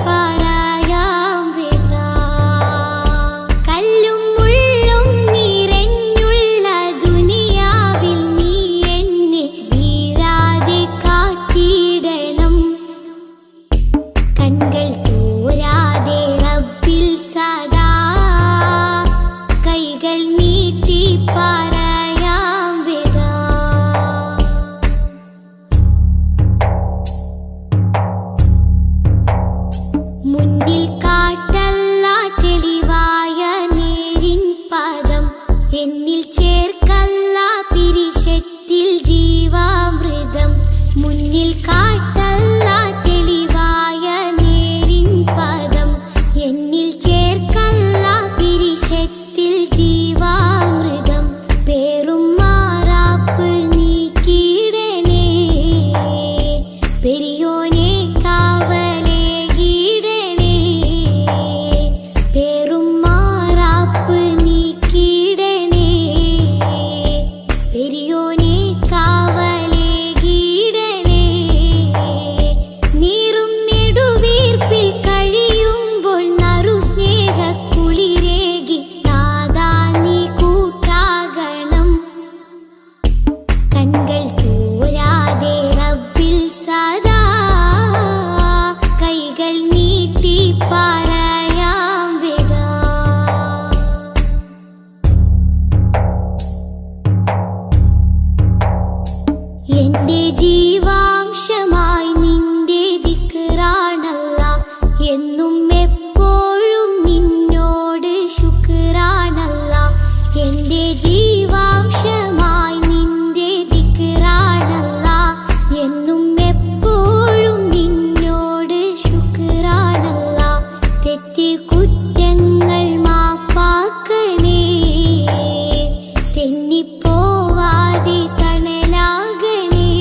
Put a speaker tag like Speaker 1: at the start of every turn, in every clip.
Speaker 1: പറയാം വിധാ. കല്ലും മുള്ളും നിറഞ്ഞുള്ള ദുനിയാവിൽ നീ എന്നെ വീഴാതെ കാത്തിടണം. കൺകൾ തോരാതെ റബ്ബിൽ സദാ കൈകൾ നീട്ടി പറയാം വിധാ. മുന്നിൽ കാട്ടല്ല തെളിവായ നേരിൻ പദം, എന്നിൽ ചേർക്കല്ല പിരിശത്തിൽ ജീവാമൃതം. മുന്നിൽ കാട്ടല്ല തെളിവായ നേരിൻ പദം, എന്നിൽ ചേർക്കല്ല പിരിശത്തിൽ ജീവാമൃതം. പേറും മാറാപ്പ് നീക്കിയിടണേ പെരിയോനെ കാവലേ കീടണേ. പേറും മാറാപ്പ് നീക്കിയിടണേ പെരിയോനെ കാവലേ കീടണേ. നീറും നെടുവീർപ്പിൽ കഴിയുമ്പോൾ നറു സ്നേഹക്കുളിരേകി നാദാ നീ കൂട്ടാകണം. കൺകൾ തോരാതെ റബ്ബിൽ സദാ കൈകൾ നീട്ടി പറയാം വിധാ. എന്റെ ജീവാംശമായി നിന്റെ ദിക്റാണല്ല, എന്നും എപ്പോഴും നിന്നോട് ശുക്റാണല്ല. എന്റെ ജീവാംശമായി നിന്റെ ദിക്റാണല്ല, എന്നും എപ്പോഴും നിന്നോട് ശുക്റാണല്ല. തെറ്റി കുറ്റങ്ങൾ മാപ്പാക്കണേ, തെന്നിപ്പോവാതെ തണലാകണേ.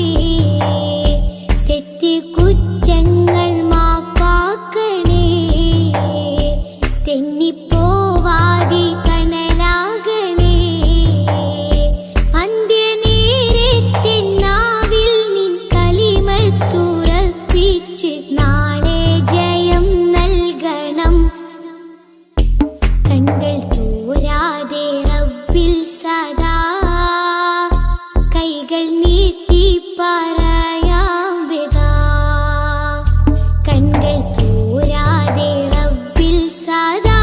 Speaker 1: തെറ്റി കുറ്റങ്ങൾ മാപ്പാക്കണേ, തെന്നിപ്പോവാതെ തണലാകണേ. അന്ത്യനേരത്തെ നാവിൽ നിൻ കലിമത്തുറപ്പിച്ച് നാളെ ജയം നൽകണം. കൺകൾ തോരാതെ റബ്ബിൽ സദാ കൈകൾ നീട്ടി പറയാം വിധാ. കൺകൾ തോരാതെ റബ്ബിൽ സദാ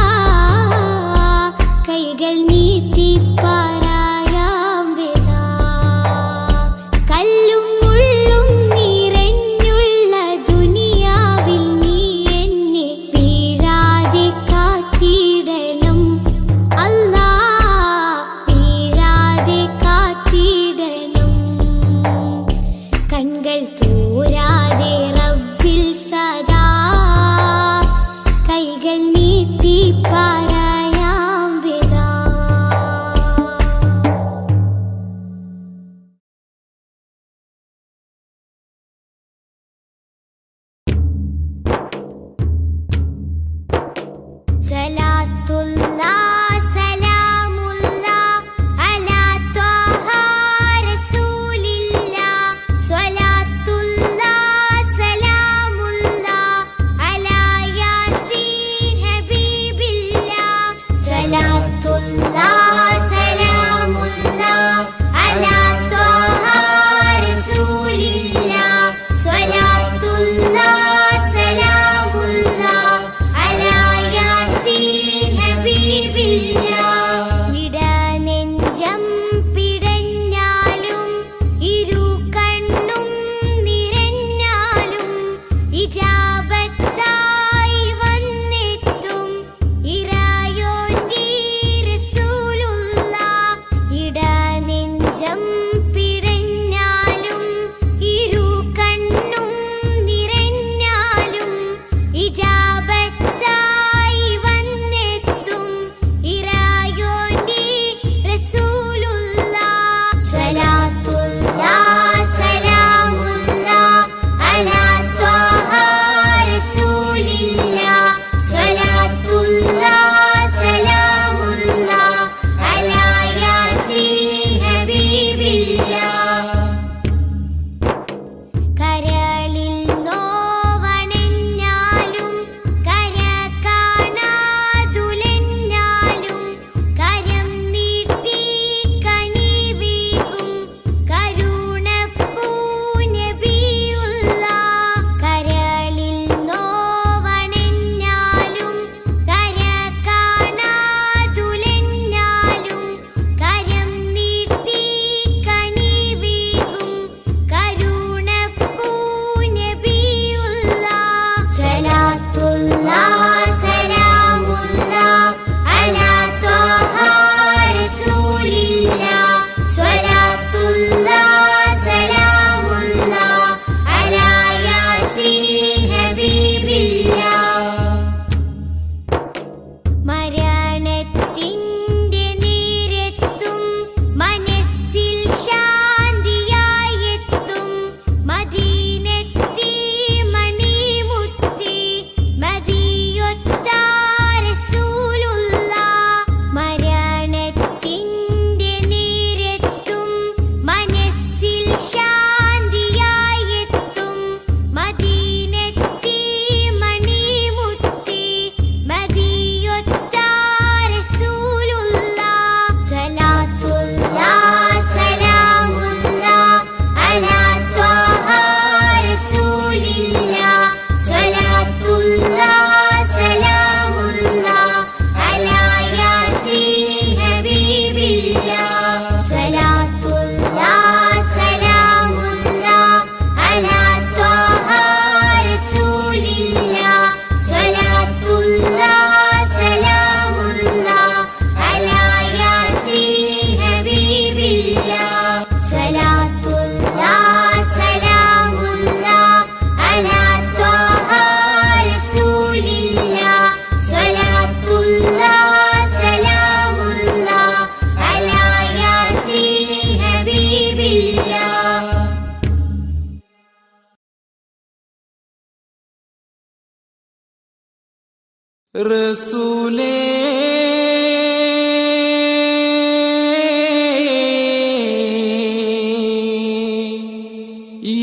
Speaker 2: റസൂലേ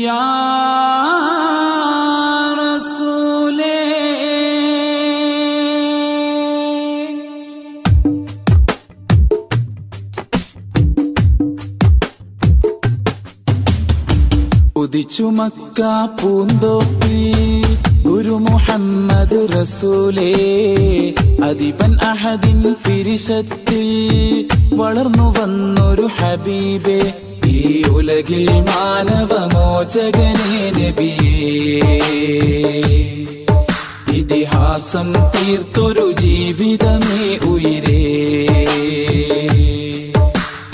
Speaker 2: യാ റസൂലേ ഉദിച്ചു മക്ക പൂന്തോപ്പിൽ ഗുരു മുഹമ്മദ് റസൂലേ അദിബൻ അഹദിൻ പിരിശത്തിൽ വളർന്നു വന്നൊരു ഹബീബേ ഈ ഉലകിൽ മാനവമോചകനേ നബിയേ ഇതിഹാസം തീർത്തൊരു ജീവിതമേ ഉയിരേ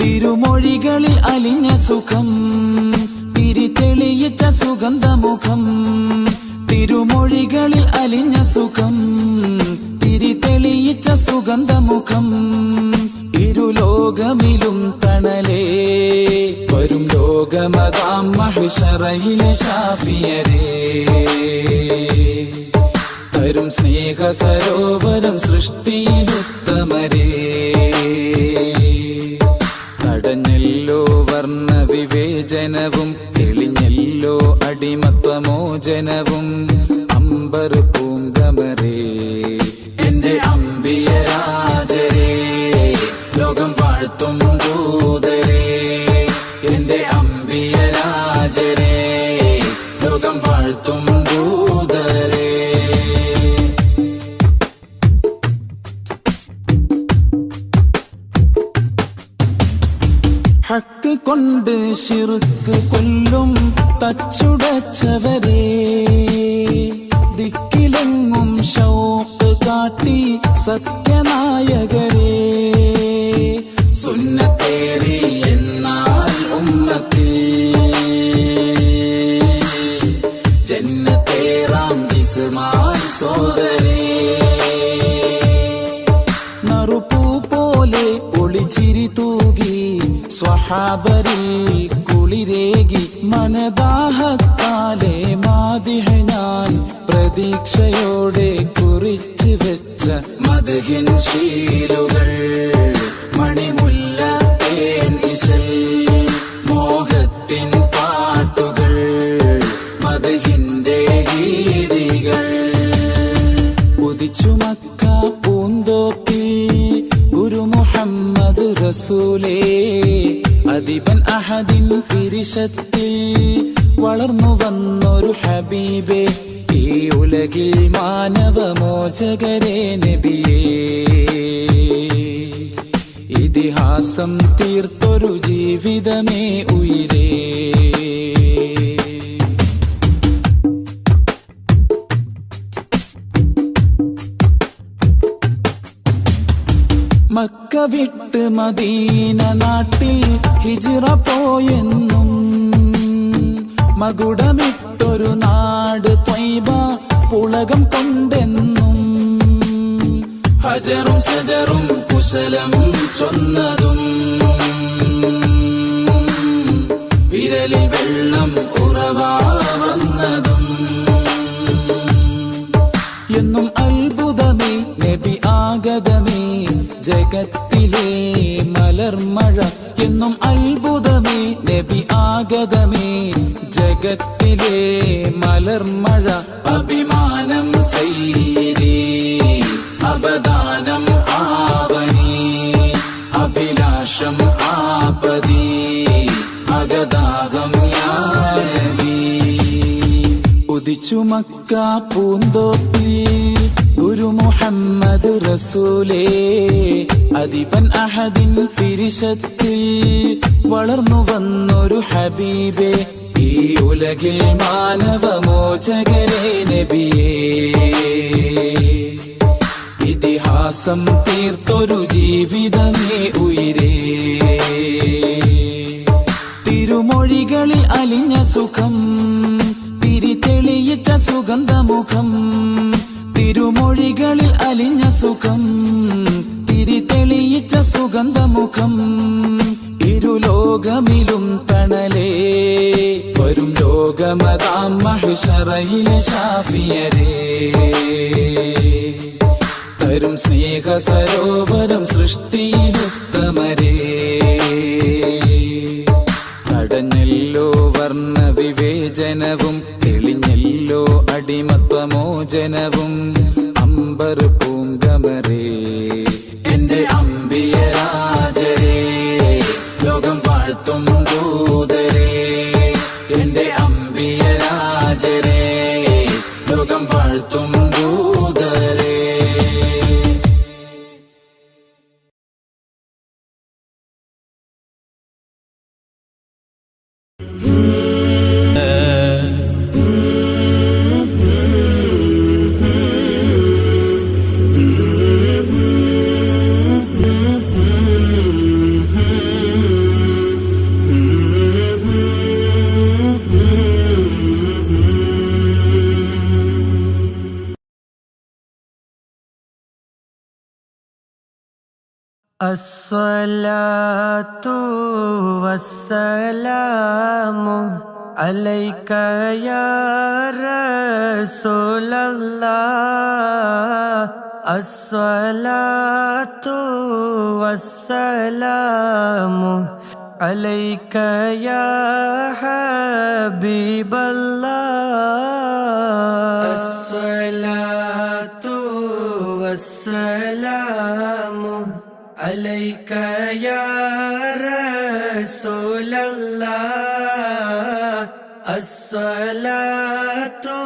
Speaker 2: തിരുമൊഴികളിൽ അലിഞ്ഞ സുഖം തിരിതെളിയിച്ച സുഗന്ധമുഖം തിരുമൊഴികളിൽ അലിഞ്ഞ സുഖം തിരിതെളിയിച്ച സുഗന്ധമുഖം ഇരുലോകമിലും തണലേ വരും ലോകമതാം മഹ്ശറയിലെ ശാഫിയരേ തരും സ്നേഹ സരോവരം സൃഷ്ടിയിലുത്തമരേ തടഞ്ഞല്ലോ വർണ്ണ വിവേചനവും തെളിഞ്ഞല്ലോ അടിമത്വമോചനവും അമ്പർ പൂങ്കമരേ എന്റെ അമ്പിയരാജരേ ലോകം വാഴ്ത്തും ദൂതരേ എന്റെ അമ്പിയരാജരേ ലോകം വാഴ്ത്തും ദൂതരേ ഹക്ക് കൊണ്ട് ശിർക്ക് കൊല്ലും തച്ചുടച്ചവരേ ദിക്കിലെങ്ങും ശൗഖ് കാട്ടി സത്യനായകരേ സുന്നത്തേറി എന്നാൽ ഉമ്മത്തിൽ ജന്നത്തേറാം ജിസ്മായി സോദരേ നറുപൂ പോലെ ഒളിച്ചിരി തൂകി സ്വഹാബരിൽ കുളിരേകി മനദാഹത്താലെ മാദിഹ ഞാൻ പ്രതീക്ഷയോടെ കുറിച്ചു വെച്ച മദ്ഹിൻ ശീലുകൾ മണിമുല്ല തേൻ ഇശൽ മോഹത്തിൻ പാട്ടുകൾ മദ്ഹിന്റെ ഗീതികൾ ഉദിച്ചു മക്ക പൂന്തോപ്പിൽ ഗുരു മുഹമ്മദ് റസൂലേ അദിബൻ അഹദിൻ പിരിശത്തിൽ വളർന്നു വന്നൊരു ഹബീബേ ഈ ഉലകിൽ മാനവമോചകരേ നബിയേ ഇതിഹാസം തീർത്തൊരു ജീവിതമേ ഉയിരേ മക്ക വിട്ട് മദീന നാട്ടിൽ ഹിജ്റ പോയെന്നും മകുടമിട്ടൊരു നാട് ത്വയ്ബ പുളകം കൊണ്ടെന്നും ഹജറും ശജറും കുശലം ചൊന്നതും വിരലിൽ വെള്ളം ഉറവാ വന്നതും എന്നും അത്ഭുതമേ നബി ആഗതമേ ജഗത്തിലെ മലർമഴ എന്നും അത്ഭുതമേ നബി ആഗതമേ ജഗത്തിലെ മലർമഴ അഭിമാനം സയ്യിദി അബദാനം ആവനി അഭിലാഷം ആപതി അഗദാഹം യാ നബി ഉദിച്ചു മക്ക പൂന്തോപ്പിൽ ഗുരു മുഹമ്മദ് റസൂലേ അദിബൻ അഹദിൻ പിരിശത്തിൽ വളർന്നു വന്നൊരു ഹബീബേ ഈ ഉലകിൽ മാനവമോചകരേ നബിയേ ഇതിഹാസം തീർത്തൊരു ജീവിതമേ ഉയിരേ തിരുമൊഴികളിൽ അലിഞ്ഞ സുഖം തിരിതെളിയിച്ച സുഗന്ധമുഖം തിരുമൊഴികളിൽ അലിഞ്ഞ സുഖം തിരിതെളിയിച്ച സുഗന്ധമുഖം ഇരുലോകമിലും തണലേ വരും ലോകമതാം മഹ്ശറയിലെ ശാഫിയരേ പകരും സ്നേഹ സരോവരം സൃഷ്ടിയിലുത്തമരേ. തടഞ്ഞല്ലോ വർണ്ണ വിവേചനവും തെളിഞ്ഞല്ലോ അടിമത്വമോചനവും അമ്പർ പൂങ്കമരേ. എന്റെ അമ്പിയരാജരേ, ലോകം വാഴ്ത്തും ദൂതരേ. എന്റെ അമ്പിയരാജരേ, ലോകം വാഴ്ത്തും ദൂതരേ.
Speaker 3: അസ്സലാത്തു വസ്സലാമു അലൈക യാ റസൂലല്ലാഹ്. അസ്സലാത്തു വസ്സലാമു അലൈക യാ ഹബീബല്ലാഹ്. അസ്സലാത്തു വസ്സലാമു അലൈക യാ റസൂലല്ലാഹ്. അസ്സലാത്തു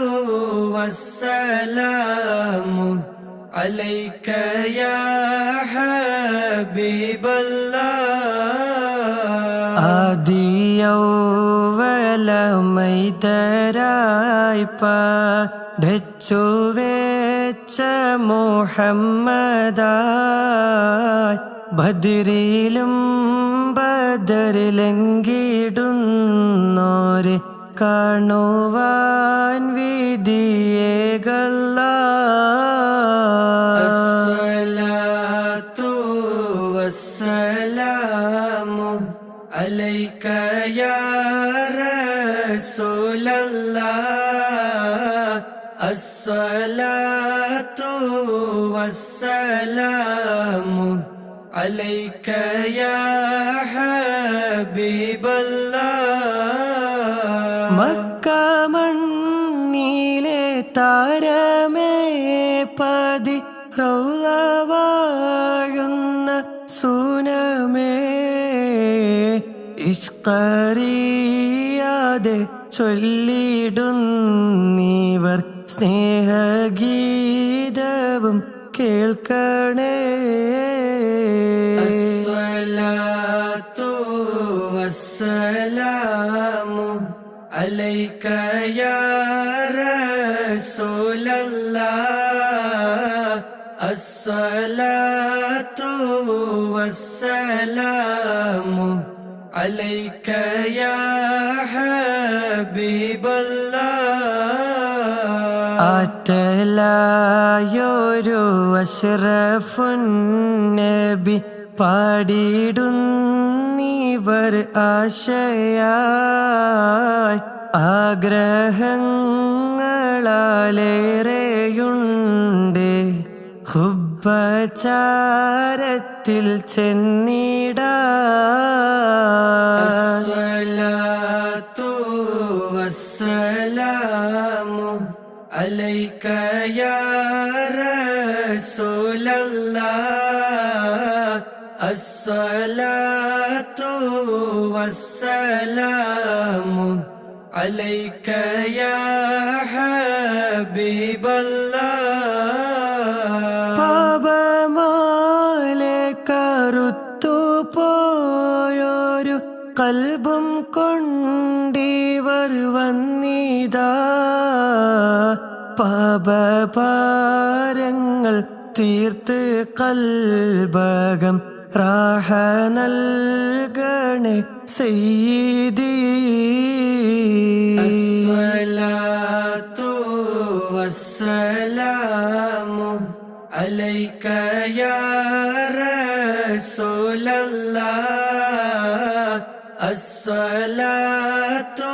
Speaker 3: വസ്സലാമു അലൈക യാ ഹബീബല്ലാഹ്. ആദിയൗവലമൈതരായി പഠിച്ചു വെച്ച മുഹമ്മദായി ബദരിലും ബദറിലെങ്കിടുന്നോരെ കാണുവാൻ വിധിയേകല്ലാഹ്. അസ്സലാത്തു വസ്സലാമു അലൈക യാ റസൂലല്ലാഹ്. അസ്സലാത്തു വസ്സലാമു അലൈക യാ ഹബീബല്ലാഹ്. മക്ക മണ്ണിലെ താരമേ പതി റൗള വാഴുന്ന സൂനമേ ഇഷ്കറിയാതെ ചൊല്ലിടുന്നീവർ സ്നേഹഗീതവും കേൾക്കണേ. അസ്സലാത്തു വസ്സലാമു അലൈക യാ റസൂലല്ലാഹ്. അസ്സലാത്തു വസ്സലാമു അലൈക യാ ഹബീബല്ലാഹ്. ആറ്റലായൊരു അഷ്റഫുൻ നബി പാടിടുന്നീവർ ആശയായി ആഗ്രഹങ്ങളാലേറെയുണ്ട് ഹുബ്ബചാരത്തിൽ ചെന്നിടാൻ. അസ്സലാത്തു വസ്സലാമു അലൈക യാ റസൂലല്ലാഹ്. അസ്സലാത്തു വസ്സലാമു അലൈക യാ ഹബീബല്ലാഹ്. പാപമാലെ കറുത്തു പോയൊരു കൽബും കൊണ്ടിവർ വന്നിതാ. പാപഭാരങ്ങൾ തീർത്ത് കൽബകം റാഹ നൽകണേ സയ്യിദി. അസ്സലാത്തു വസ്സലാമു അലൈക യാ റസൂലല്ലാഹ്. അസ്സലാത്തു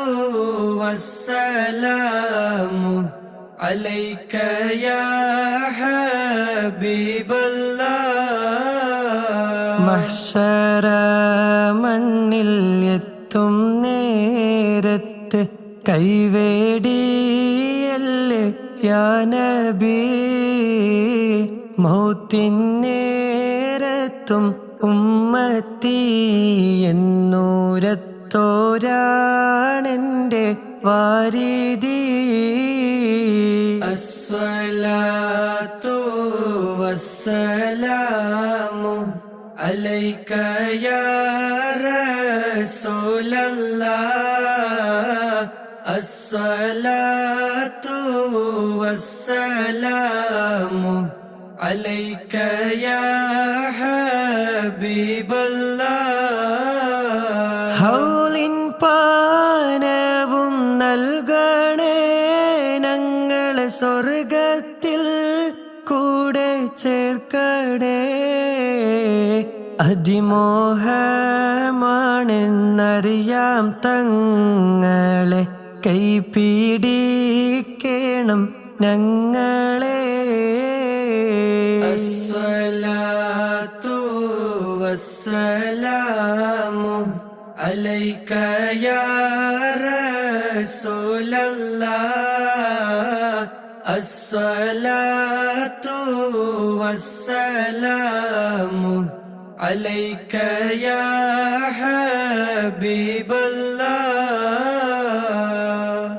Speaker 3: വസ്സലാമു അലൈക യാ ഹബീബല്ലാ മഹ്ശറ മണ്ണിൽ എത്തും നേരത്ത് കൈവേടിയല്ലേ യാ നബി മൗത്തിൻ നേരത്തും ഉമ്മത്തി എന്നൂരത്തോരാണെൻ്റെ വാരിദി അസ്സലാത്തു വസ്സലാമു അലൈക യാ റസൂലല്ലാഹ് അസ്സലാത്തു വസ്സലാമു അലൈക യാ ഹബീബല്ലാഹ് ഹൗലിൻ പാനവും നൽകണേ ഞങ്ങളെ സ്വർഗത്തിൽ കൂടെ ചേർക്കണേ അതിമോഹമാണെന്നറിയാം തങ്ങളെ കൈപിടിക്കണം ഞങ്ങളെ അസ്സലാത്തു വസ്സലാമു അലൈക യാ റസൂലല്ലാഹ് അസ്സലാത്തു വസ്സലാമു അലൈക യാ ഹബീബല്ലാഹ്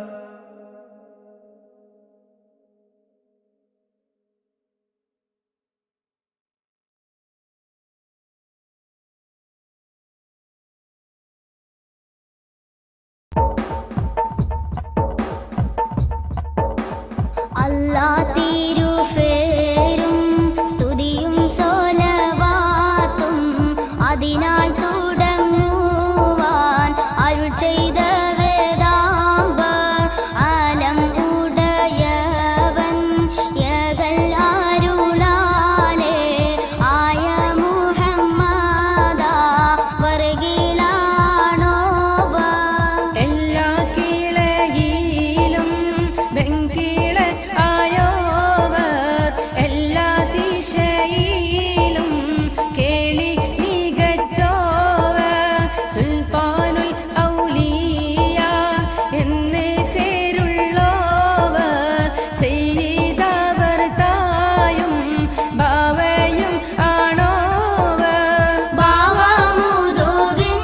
Speaker 1: അല്ലാ തിരുഫേരും സ്തുതിയും സ്വലവാത്തും അതിനാൽ തുടങ്ങുവാൻ അരുൾ ചെയ്ത വേദാംബർ ആലം ഉടയവൻ യകൽ അരുളാലേ ആയ മുഹമ്മദാ വർഗിലാണോവർ
Speaker 4: എല്ലാ കീളയിലും വെങ്കിള ആയോവർ എല്ലാ ദിശയിലും കേളി മികച്ചോവർ സുൽത്താനുൽ ഔലിയ എന്ന് പേരുള്ളോവർ ചെയ്തവർ തായും ബാവയും ആണോവർ
Speaker 1: ബാവമുതുകിന്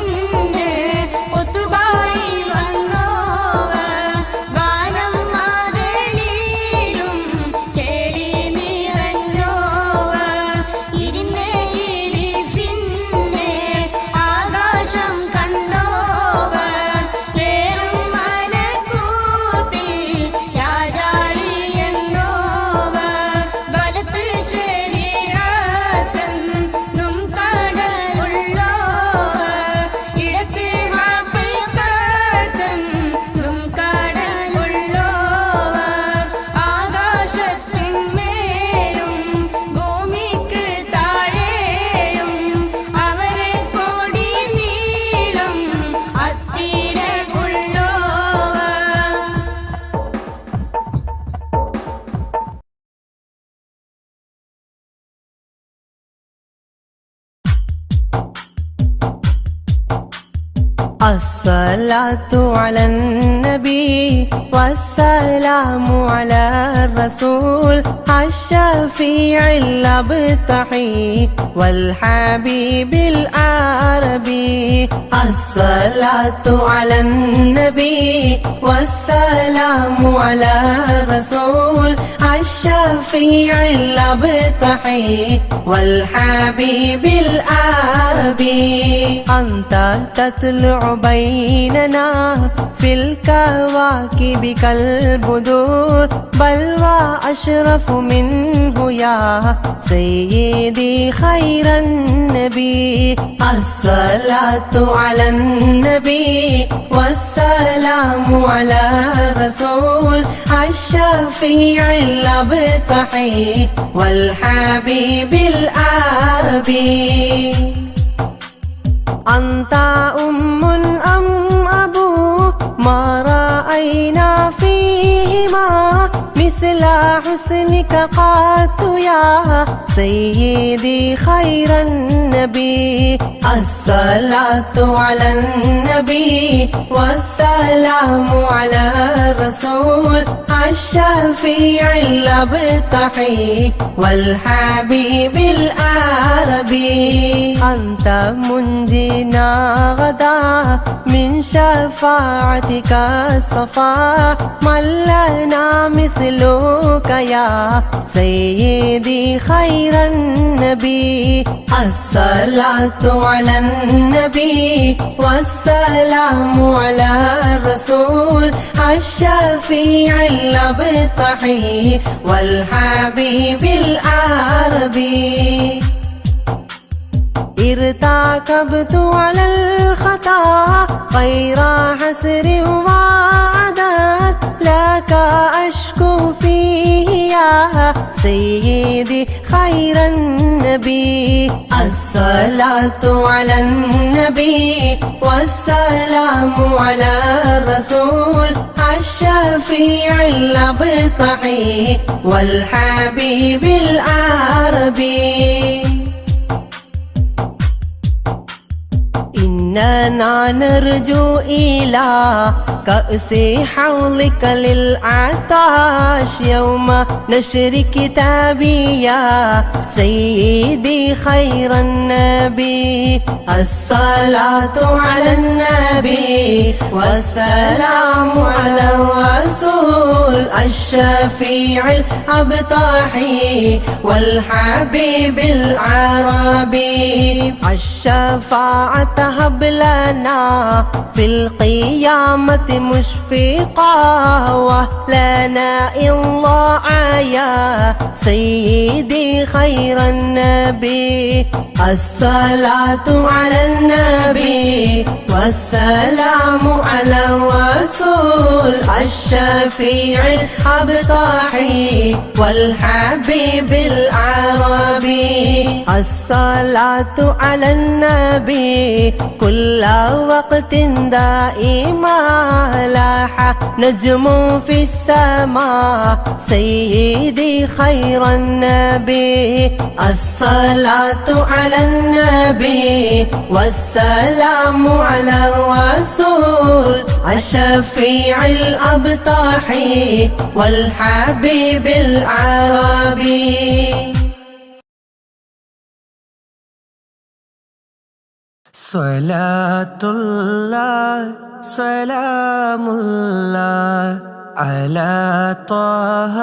Speaker 1: ഒത്തുബായി വന്നോവർ വാനം മാതളിയിലും കേളി നിറഞ്ഞോവർ ഇരുന്നേ ഇരിപ്പിന്നെ ആകാശം കണ്ടോവർ കേറും മലക്കൂത്തിൽ രാജാളി എന്നോവർ വലത്ത് ശരീഅത്തെന്നും കടലുള്ളോവർ ഇടത്ത് ഹഖീഖത്തെന്നും കടലുള്ളോവർ ആകാശത്തിന്മേലും ഭൂമിക്ക് താഴെയും അവരെ കൊടി നീളം അത്തിരമുള്ളോവർ
Speaker 5: الصلاة على النبي والسلام على الرسول الشفيع الأبتحي والحبيب العربي الصلاة على النبي والسلام على الرسول الشفيع الأبتحي والحبيب العربي أنت تطلع بيننا في الكواكب كالبدور بل وأشرف منه يا سيدي خير النبي الصلاة على النبي والسلام على الرسول الشفيع الأبتحي والحبيب العربي أنت أم أم أبو ما رأينا فيهما مثل حسنك قط يا سيدي خير النبي الصلاة على النبي والسلام على الرسول الشفيع الأبطحي والحبيب العربي أنت منجينا غدا من شفاعتك الصفا من لنا مثلك يا سيدي خير النبي الصلاة على النبي والسلام على الرسول الشفيع الأبطحي والحبيب العربي ارتكبت على الخطا غير حسر وعدد لك أشكو فيه يا سيدي خير النبي الصلاة على النبي والسلام على الرسول الشفيع الأبطحي والحبيب العربي إننا نرجو إلى كأس حوضك للعطاش يوم نشر كتابي يا سيدي خير النبي الصلاة على النبي والسلام على الرسول الشفيع الأبطحي والحبيب العربي الشفاعة هب لنا في القيامة مشفقا ولنا الله يا سيدي خير النبي الصلاة على النبي والسلام على الرسول الشفيع الأبطحي والحبيب العربي الصلاة على النبي كل وقت دائما لاح نجم في السماء سيدي خير النبي الصلاة على النبي والسلام على الرسول الشفيع الأبطحي والحبيب العربي
Speaker 3: صلاة الله سلام الله على طه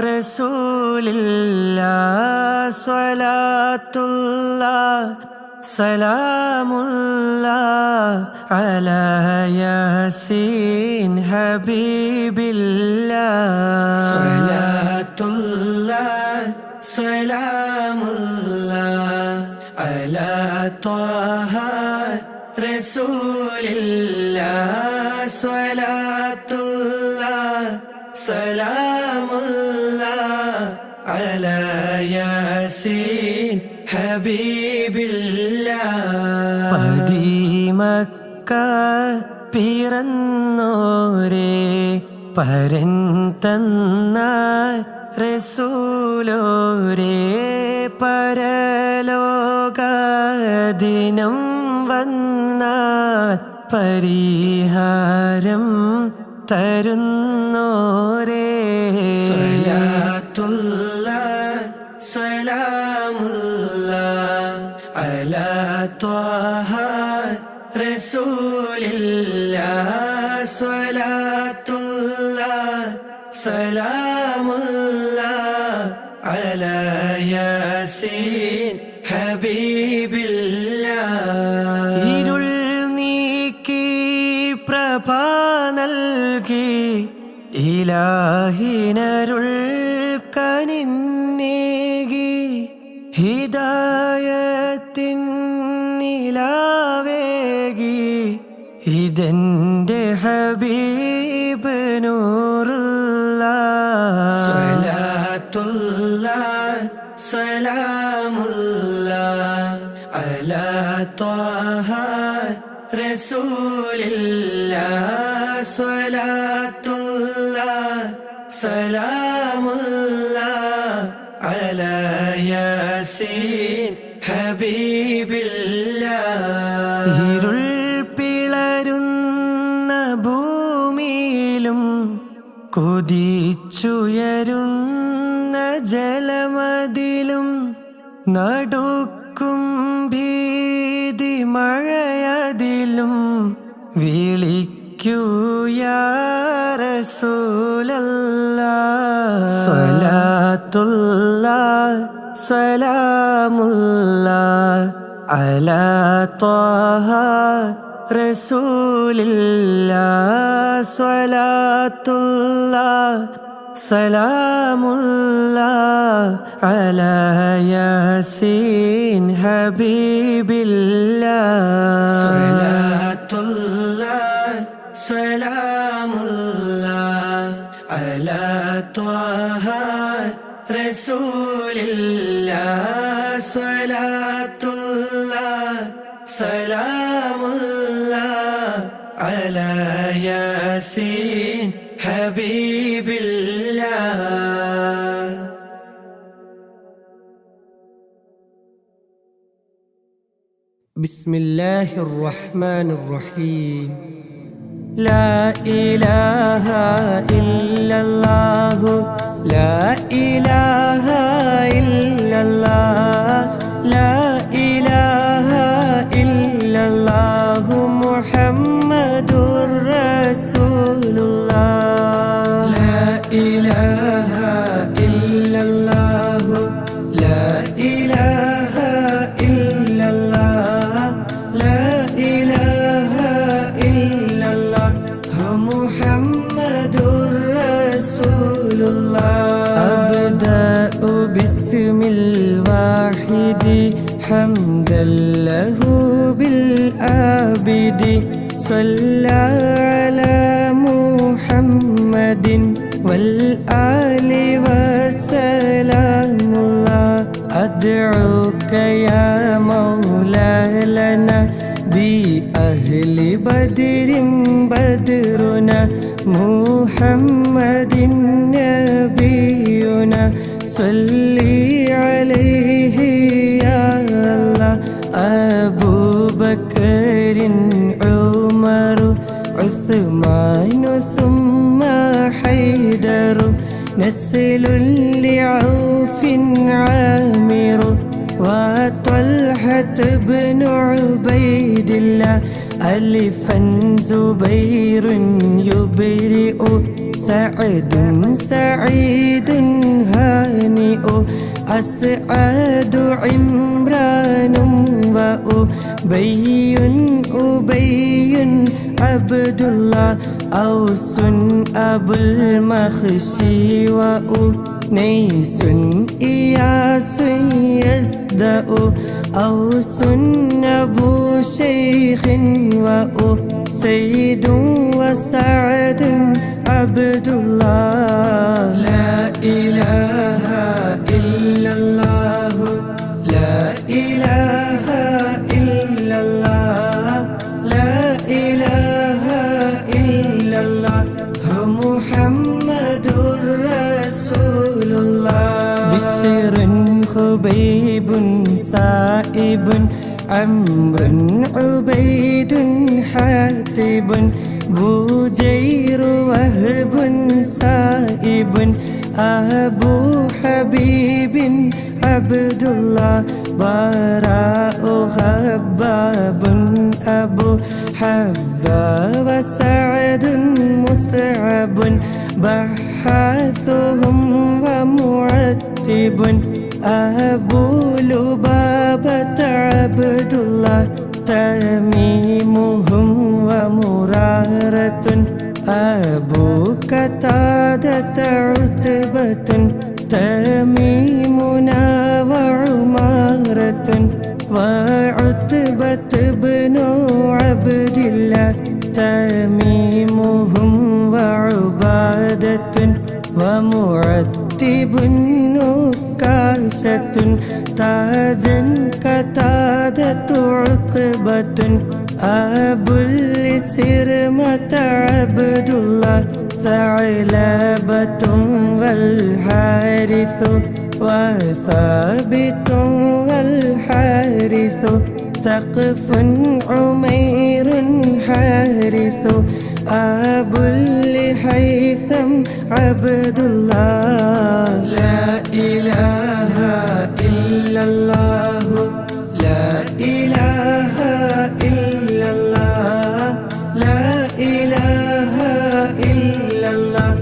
Speaker 3: رسول الله صلاة الله سلام الله على ياسين حبيب الله صلاة الله سلام الله على طه رسول الله صلاة الله سلام الله على ياسين حبيب الله പതിമക്ക പിറന്നോരേ പരൻ തന്ന റസൂലോരേ പരലോക ദിനം വന്നാൽ പരിഹാരം തരുന്നോരേ സ്വലാത്തുല്ലാഹ് സലാമുല്ലാഹ് അലാ ത്വഹ റസൂലില്ലാഹ് സ്വലാത്തുല്ലാഹ് സലാമുല്ലാഹ് അലാ യാസീൻ ഹബീബില്ലാഹ് ഇരുൾ നീക്കി പ്രഭ നൽകി ഇലാഹിനരുൾ കനിന്നേകി ഹിദായത്തിൻ നിലാവേകി ഇതെന്റെ ഹബീബ് നൂറുല്ലാഹ് സ്വലാത്തുല്ലാഹ് സലാമുല്ലാഹ് അലാ ത്വഹ റസൂലില്ലാഹ് സ്വലാത്തുല്ലാഹ് സലാമുല്ലാഹ് അലാ യാസീൻ ഹബീബില്ലാഹ്. ഇരുൾ പിളരുന്ന ഭൂമിയിലും കൊതിച്ചുയരുന്ന ജലമതിലും നടുക്കും ഭീതി മഴയതിലും വിളിക്കൂ യാ റസൂലല്ലാഹ്. സ്വലാത്തുല്ലാഹ് സലാമുല്ലാഹ് അലാ ത്വാഹ റസൂലില്ലാഹ്. സ്വലാത്തുല്ലാഹ് സലാമുല്ലാഹ് അലാ യാസീൻ ഹബീബില്ലാഹ്. സ്വലാത്തുല്ലാഹ് സലാമുല്ലാഹ് അലാ ത്വാഹ റസൂലില്ലാഹ്. സ്വലാത്തുല്ലാഹ് സലാമുല്ലാഹ് അലാ യാസീൻ ഹബീബില്ലാഹ്. ബിസ്മില്ലാഹിർ റഹ്മാനിർ റഹീം. ലാ ഇലാഹ ഇല്ലല്ലാഹു ലാ ഇലാഹ ഇല്ലല്ലാഹ് ലാ ഇലാഹ ഇല്ലല്ലാഹു മുഹമ്മദുർ റസൂലുള്ളാഹ്. ലാ ഇലാഹ ഇല്ലല്ലാഹു ലാ ഇലാഹ ഇല്ലല്ലാഹ് ലാ ഇലാഹ ഇല്ലല്ലാഹു മുഹമ്മദുർ റസൂലുള്ളാഹ്. അബ്ദഉ ബിസ്മിൽ വാഹിദി ഹംദൻ ലഹു ബിൽ ആബിദി സ്വല്ലാ അലാ മുഹമ്മദിൻ വൽ ആലി വസലാമുല്ലാഹ്. അദ്ഉക യാ മൗലാ ലനാ ബി അഹ്ലി ബദ്രിൻ ബദ്റുനാ മുഹമ്മദിൻ നബിയുനാ സ്വല്ലി അലൈഹി യാ അല്ലാഹ്. അബൂബക്കറിൻ ഉമറു ഉസ്മാനു സുമ്മ ഹൈദറു നസ്ലുൻ ലിഔഫിൻ ആമിറു وطلحة بن عبيد الله ألفا زبير يبرئ سعد سعيد هانئ أسعد عمران وأبي أبي عبد الله أوس أبو المخشي وأنيس إياس يزدأ أوس أبو شيخ وأسيد وسعد عبد الله. لا إله إلا الله لا إله إلا الله لا إله إلا الله محمد رسول الله. بشر خبيب سائب عمرو عبيد حاتب بوجير وهب سائب أبو حبيب عبد الله براء خباب أبو حبا وسعد مصعب بحاثهم ومعتب أبو لبابة عبد الله تميمهم ومرارة أبو قتادة عتبة تميمنا وعمارة وعتبة بن عبد الله تميمهم وعبادة ومعتب نكاشة تاجا قتادة عقبة أبو السرمة عبد الله ثعلبة والحارث وثابت والحارث ثقف عمير حارث أبو الهيثم عبد الله لا إله إلا الله لا إله إلا الله لا إله إلا الله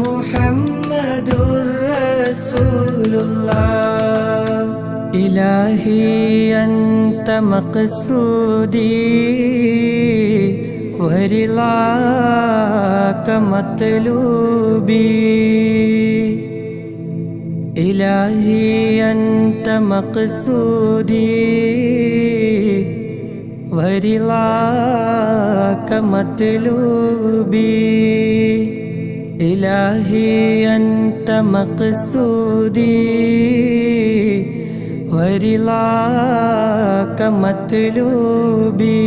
Speaker 3: محمد رسول الله إلهي أنت مقصودي ورضاك مطلوبي إلهي أنت مقصودي ورضاك مطلوبي إلهي أنت مقصودي ورضاك مطلوبي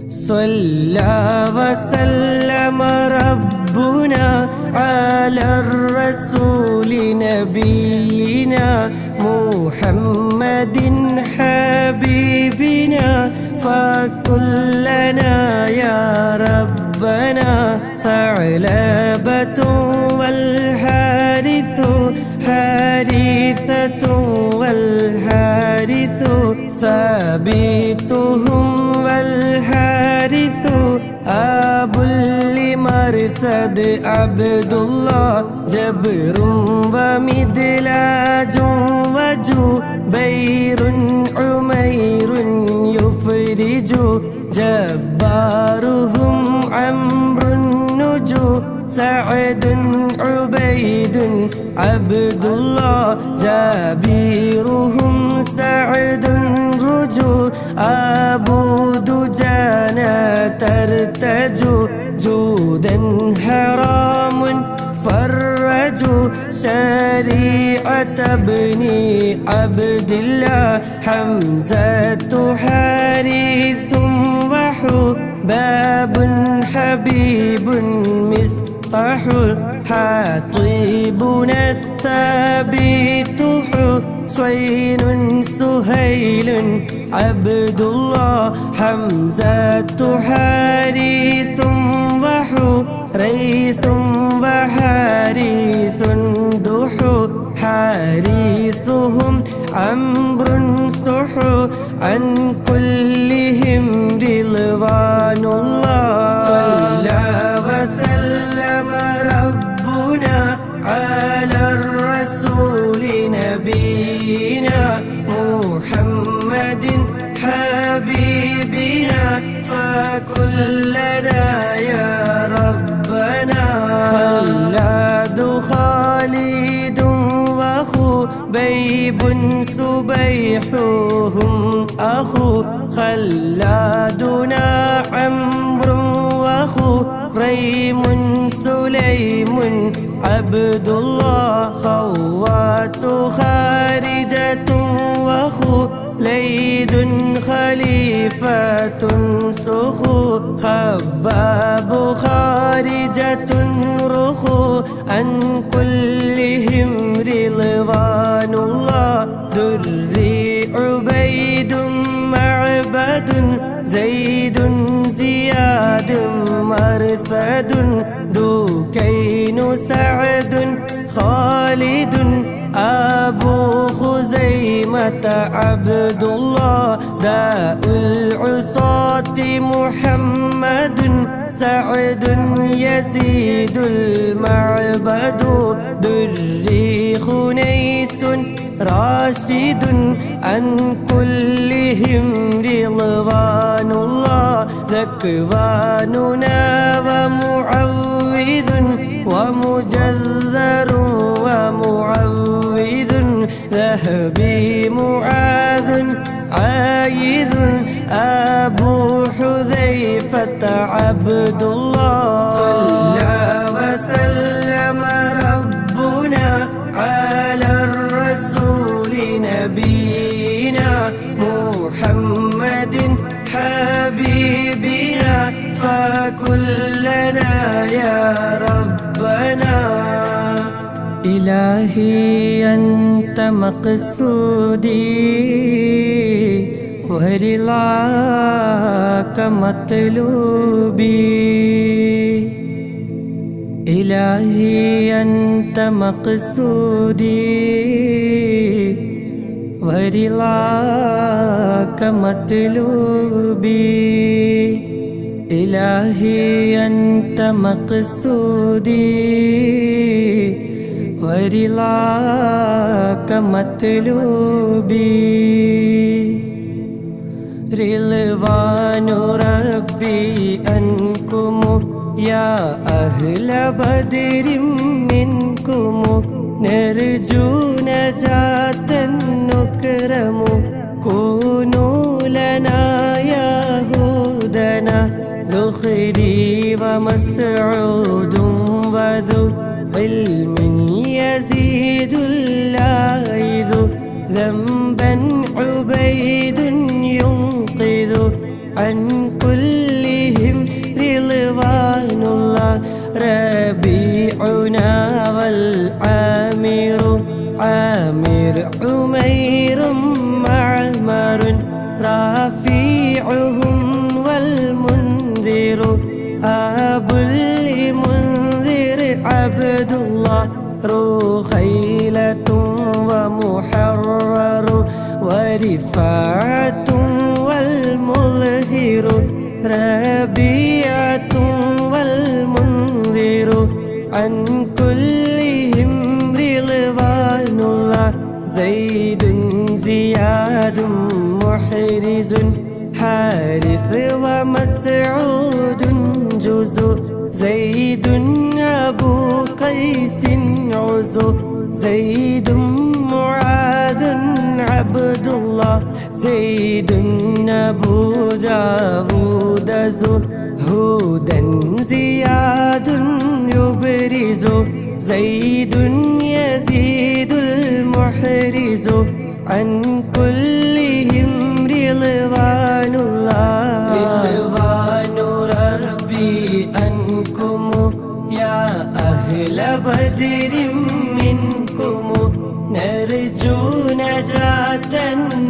Speaker 3: صلى وسلم ربنا على الرسول نبينا محمد حبيبنا فكلنا يا ربنا ثعلبة والحارث حارثة والحارث ثابتهم والحارث أبو المرثد عبد الله جبر ومدلاج وجبير عمير يفرج جبارهم عمرو النجو سعد عبيد عبد الله جابيرهم سعد رجو أبو دجانة ترتجو جودا حرام فرجوا شريعة ابن عبد الله حمزة حارث وحباب حبيب مصطح حاطبنا الثابت حسين سهيل عبد الله حمزة حارث وحريث وحارث دحو حارثهم عمرو سحو عن كلهم رضوان الله صلى وسلم ربنا على الرسول نبينا محمد حبيبنا فكلنا يا ربنا خلاد خالد وخبيب سبيحهم أخو خلادنا عمرو وخريم سليم عبد الله خوات خارجة وخليد خليفة سخو خباب خارجة رخو عن كلهم رضوان الله دري عبيد معبد زيد زياد مرثد دوكين سعد خالد أبو خزيمة عبد الله داء العصاة محمد سعد يزيد المعبد دري خنيس راشد عن كلهم رضوان الله ذكواننا ومعوذ ومجذر ومعوذ ذهبي معاذ عايذ أبو حذيفة عبد الله صلى وسلم ربنا على الرسول نبينا محمد كلنا يا ربنا إلهي أنت مقصودي ورضاك مطلوبي إلهي أنت مقصودي ورضاك مطلوبي إلهي أنت مقصودي ورضاك مطلوبي رضوان ربي أنكم يا أهل بدر منكم نرجو نجاة نكرم كونوا لنا يهودنا ذخري ومسعود وذو علم يزيد اللاعذ ذنبا عبيد ينقذ عن كلهم رضوان الله ربيعنا والعامر عامر عمير معمر رافيعهم والمنذر أبو المنذر عبد الله رخيلة ومحرر ورفاعة والمظهر ربيعة والمنذر عن كلهم رضوان الله زيد زياد محرز حارث ومسعود جزء زيد أبو قيس عزو زيد معاذ عبد الله زيد أبو داود زهودا زياد يبرز زيد يزيد المحرز عن كلهم رضوان الله رضوان ربي أنكم يا أهل بدر منكم نرجو نجاة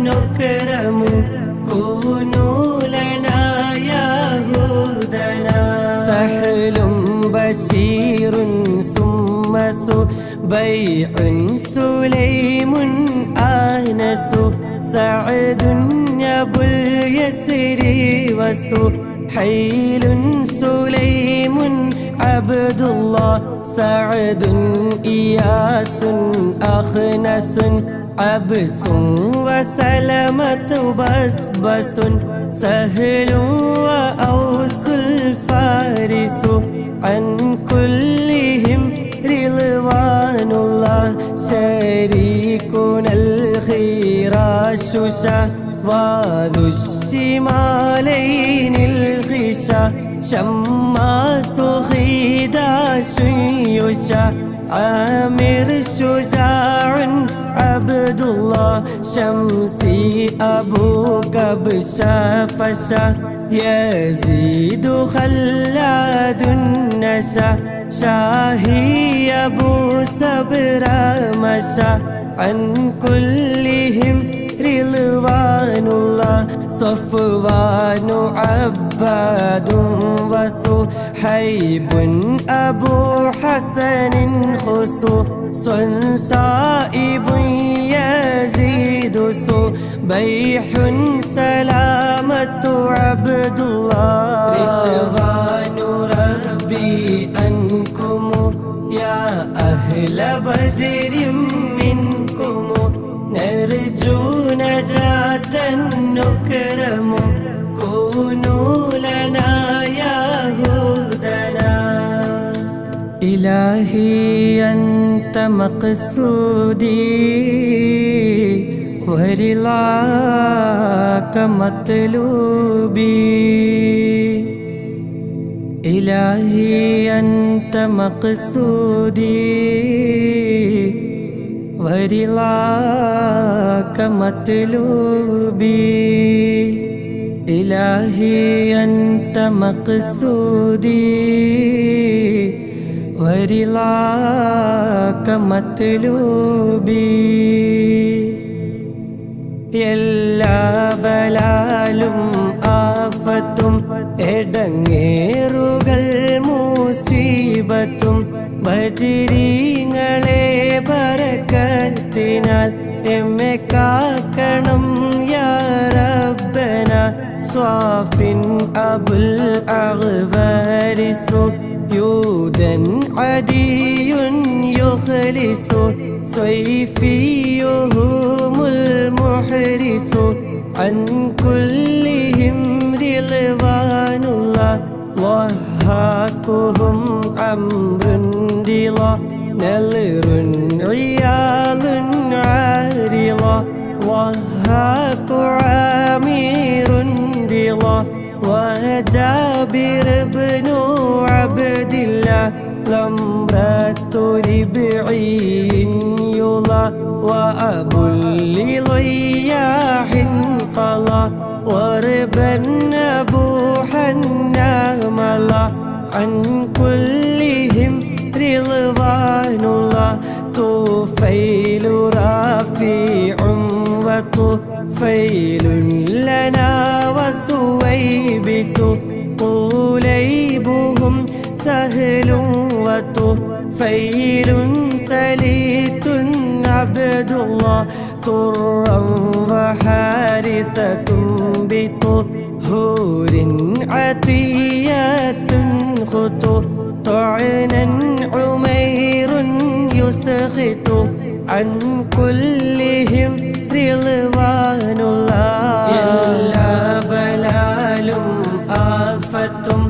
Speaker 3: نكرم كونوا لنا يهودنا سهل بشير ثم بيع سليم آنس سعد أبو اليسر وسحيل سليم عبد الله سعد إياس أخنس عبس وسلمة بسبس سهل وأوس الفارس عن كلهم رضوان الله شريكنا الخراش وذو الشمالين الخشا شماس خداش يشا عامر شجاع عبد الله شمسي أبو كبشا فشا يزيد خلاد النشا شاهي أبو سبر مشا عن كلهم رضوان الله صفوان عباد وصحيب أبو حسن خصو صائب يزيد بيح سلامة عبد الله رضوان ربي أنكم يا أهل بدر منكم نرجو نجاة نكرم كونوا لنا يهودنا إلهي أنت مقصودي ورضاك مطلوبي إلهي أنت مقصودي ورضاك مطلوبي إلهي أنت مقصودي ورضاك مطلوبي എല്ലാ ബലാലും ആഫത്തും എടങ്ങേറുകൾ മുസീബത്തും ബദരീങ്ങളെ ബറക്കത്തിനാൽ എമ്മെ കാക്കണം യാ റബ്ബന സ്വാഫിൻ അബുൽ അഗ്വാരിസു യൂദൻ അദിയുൻ യുഖ്ലിസു صيفيهم المحرس عن كلهم رضوان الله ضحاكهم أمر رضا نذر عيال عارضة ضحاك عامر رضا وجابر بن عبد الله لمرة ربعي يلا وأبو لضياح قضى وربا أبوحا ناملا عن كلهم رضوان الله طفيل رافع وطفيل لنا وسويبت طوليبهم سهل وطفيل سليت عبد الله طرا وحارثة بطهور عطيات خطو طعنا عمير يسخط عن كلهم رضوان الله എല്ലാ ബലാലും ആഫത്തും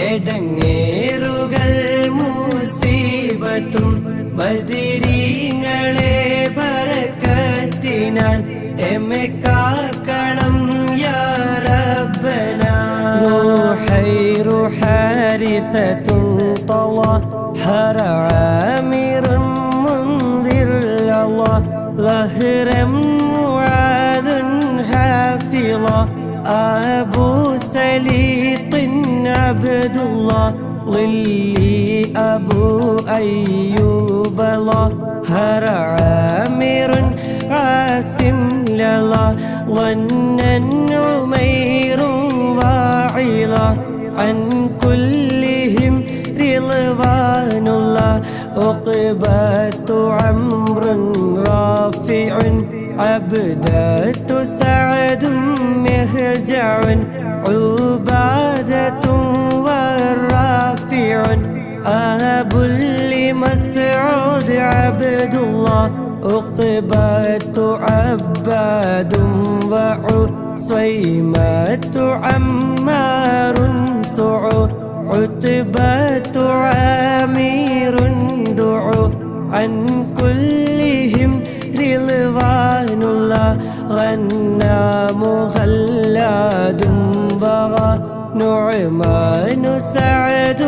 Speaker 3: എടങ്ങേറുകൾ മുസീബത്തും ബദരീങ്ങളെ ബറക്കത്തിനാൽ എമ്മെ കാക്കണം യാ റബ്ബന റുഹൈറു ഹാരിസത്തുൻ طلحر عامر منذر الله ظهرا معاذ حافظا أبو سليط عبد الله ظلي أبو أيوب ظهر عامر عاصم للا ظنا عمير واعظا عن كلهم رضوان الله عقبة عمر رافع عبدة سعد مهجع عبادة والرافع أبو لمسعود عبد الله عقبة عباد وعصيمة عمار سعو عتبة عامر دعو عن كلهم رضوان الله غنام خلاد بغى نعمان سعد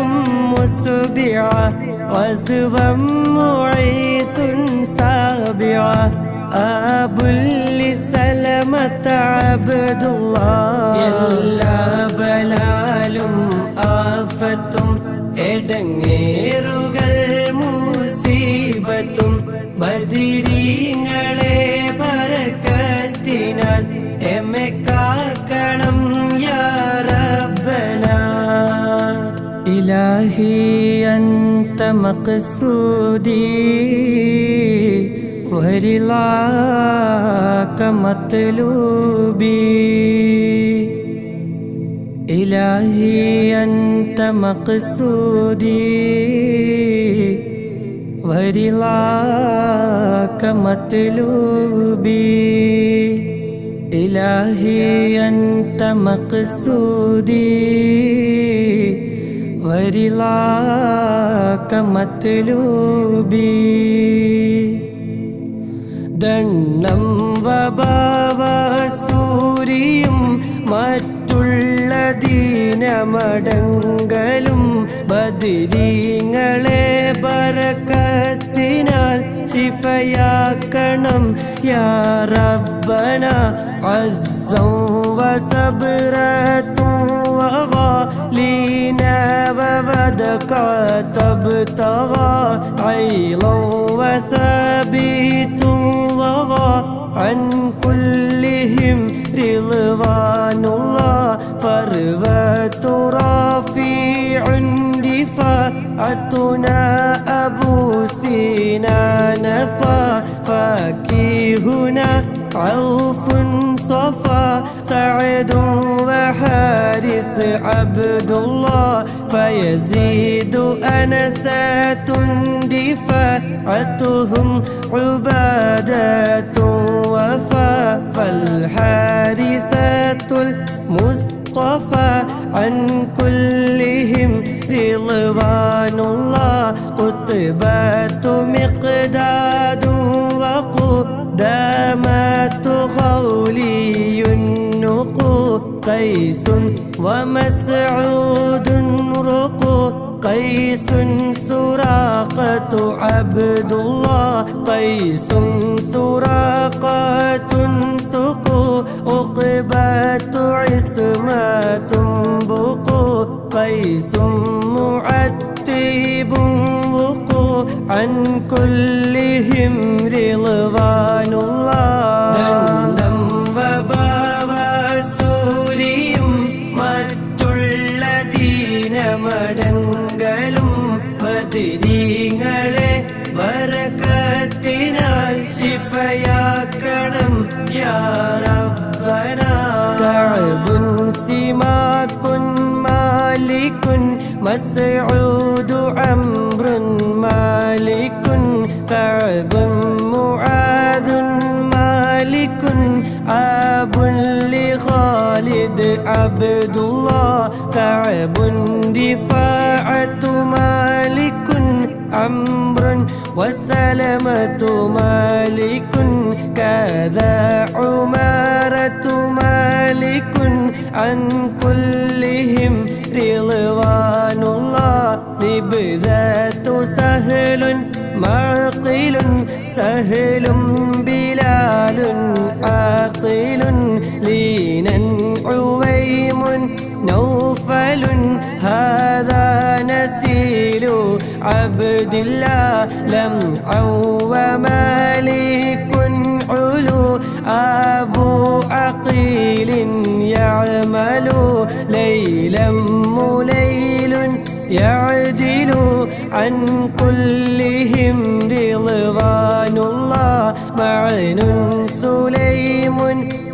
Speaker 3: مسبعا غزوا معيث سابعا أبو لسلمة عبد الله എല്ലാ ബലാലും ആഫത്തും എടങ്ങേറുകൾ മുസീബത്തും ബദരീങ്ങളെ ബറക്കത്തിനാൽ എമ്മെ കാക്കണം യാ റബ്ബന ഇലാഹി അൻത മഖ്സൂദി വരിളാക മത്ലൂബി ഇലാഹി അൻത മഖ്സൂദി ورضاك مطلوبي إلهي أنت مقصودي ورضاك مطلوبي ദണ്ണം വബാവസൂരിയും മറ്റുള്ള ദീനമടങ്കലും ബദരീങ്ങളെ ബറക്കത്തിനാൽ ശിഫയാക്കണം യാ റബ്ബന അസ്സൻ വസബ്റത്തുൻ وغالينا وبدقا تبتغى عيلا وثابت وغى عن كلهم رضوان الله فروة رفيع دفاعتنا أبو سنان فاكهنا عوف صفا سعد وحارث عبد الله فيزيد أنسات دفاعتهم عبادة وفا فالحارثة المصطفى عن كلهم رضوان الله قطبات مقداد وقدامات خولي النقو قيس ومسعود رقو قيس سراقة عبد الله قيس سراقة سقو عقبة عصمة بقو قيس معتب وقو عن كلهم رضوان الله ദണ്ഡം വബാവസൂരിയും മറ്റുള്ള ദീനമടങ്കലും ബദരീങ്ങളെ ബറകത്തിനാൽ ശിഫയാക്കണം യാ റബ്ബന കഅബുൻ സിമാകുൻ മാലികുൻ مسعود عمر مالك كعب معاذ مالك أب لخالد عبد الله كعب رفاعة مالك عمرو وسلمة مالك كذا عمارة مالك عن كلهم رضوان الله لبذات سهل معقل سهل بلال عاقل لينا عويم نوفل هذا نسيل عبد الله لمعا ومالك علو أبو عقيل يعمل ليلا مليل يعدل عن كلهم رضوان الله معن سليم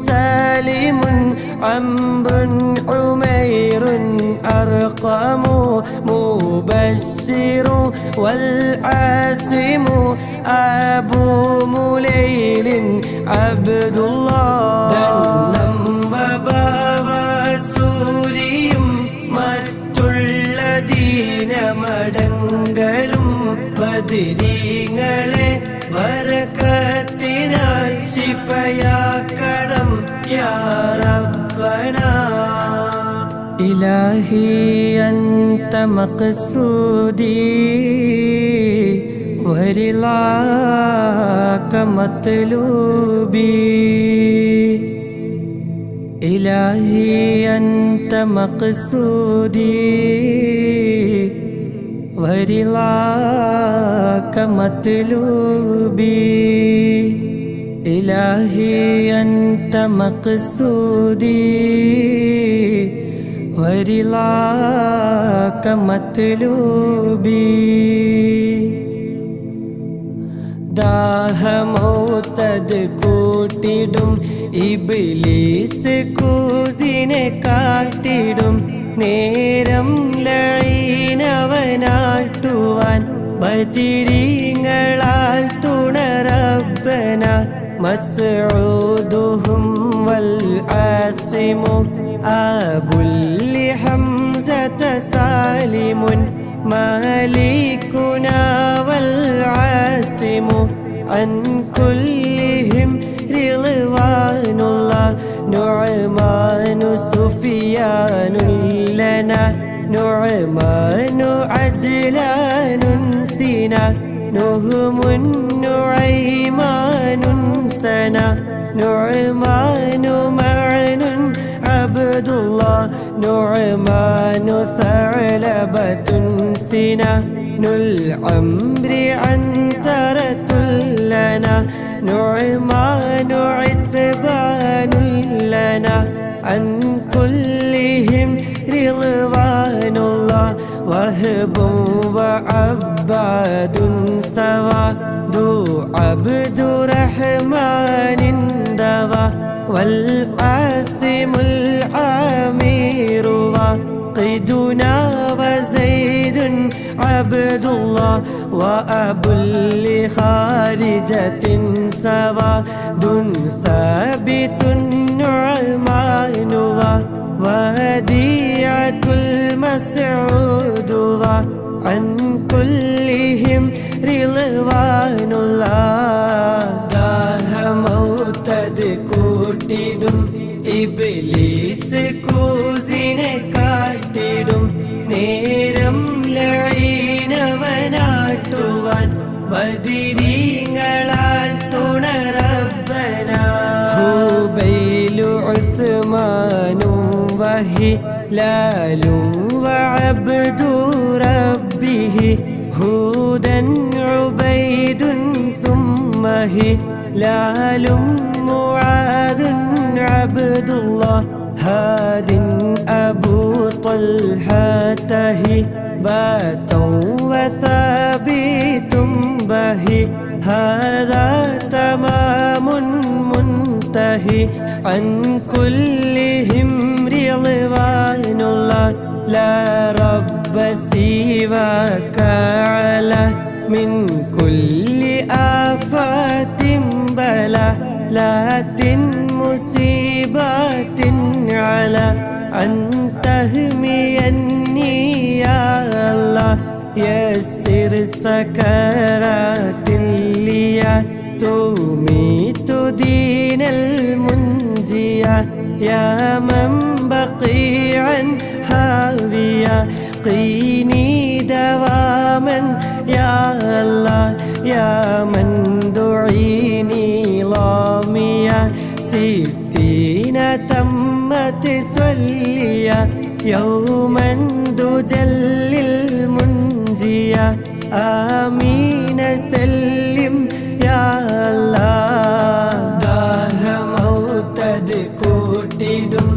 Speaker 3: سالم عمرو عمير أرقم مبشر والعاصم أبو مليل عبد الله ദണ്ഡം വബാവസൂരിയും മറ്റുള്ള ദീനമടങ്കലും ബദരീങ്ങളെ ബറകത്തിനാൽ ശിഫയാക്കണം യാ റബ്ബന ഇലാഹി അൻത മഖ്സൂദി ورضاك مطلوبي إلهي أنت مقصودي ورضاك مطلوبي إلهي أنت مقصودي ورضاك مطلوبي ദാഹമൗത്തത് കൂട്ടിടും ഇബ്ലീസ് കൂസിനെ കാട്ടിടും നേരം ലഈനവനാട്ടുവാൻ ബദരീങ്ങളാൽ തുണറബ്ബന മസ്ഊദുഹും വൽ ആസിമു അബുൽ ഹംസത സാലിമുൻ مالكنا والعاصم عن كلهم رضوان الله نعمان سفيان لنا نعمان عجلان سنا نهم نعيمان سنا نعمان معن عبد الله نعمان ثعلبة سنا العمر عنترة لنا نعمان عتبان لنا عن كلهم رضوان الله وهب وعباد سوا ذو عبد رحمن دوا والعاصم العامر وقيدنا وزيد عبد الله وأبو لخارجة سواد ثابت النعمان وديعة المسعود عن كلهم رضوان الله داه موتد കൂട്ടിടും ഇബ്ലീസ് കൂസിനെ കാട്ടിടും നേരം ലഈനവനാട്ടുവാൻ ബദിരീങ്ങളാൽ തുണറബ്ബന ഹുബൈലു ഉസ്മാനു വഹിലാലു വഅബ്ദു റബ്ബിഹി ഹൂദൻ ഉബൈദുൻ ثم هلال معاذ عبد الله هاد أبو طلحة هباتا وثابت بهي هذا تمام منتهي عن كلهم رضوان الله لا رب سواك على من كل آفات بلاءات مصيبات على أن تهميني يا الله يسر سكرات لي تميت دين المنزية يا من بقيعا هاوية قيني دواما يا الله يا من دعيني ضامية 60 تمت سلية يوما دجل المنجية آمين سلم يا الله داه موتد കൂട്ടിടും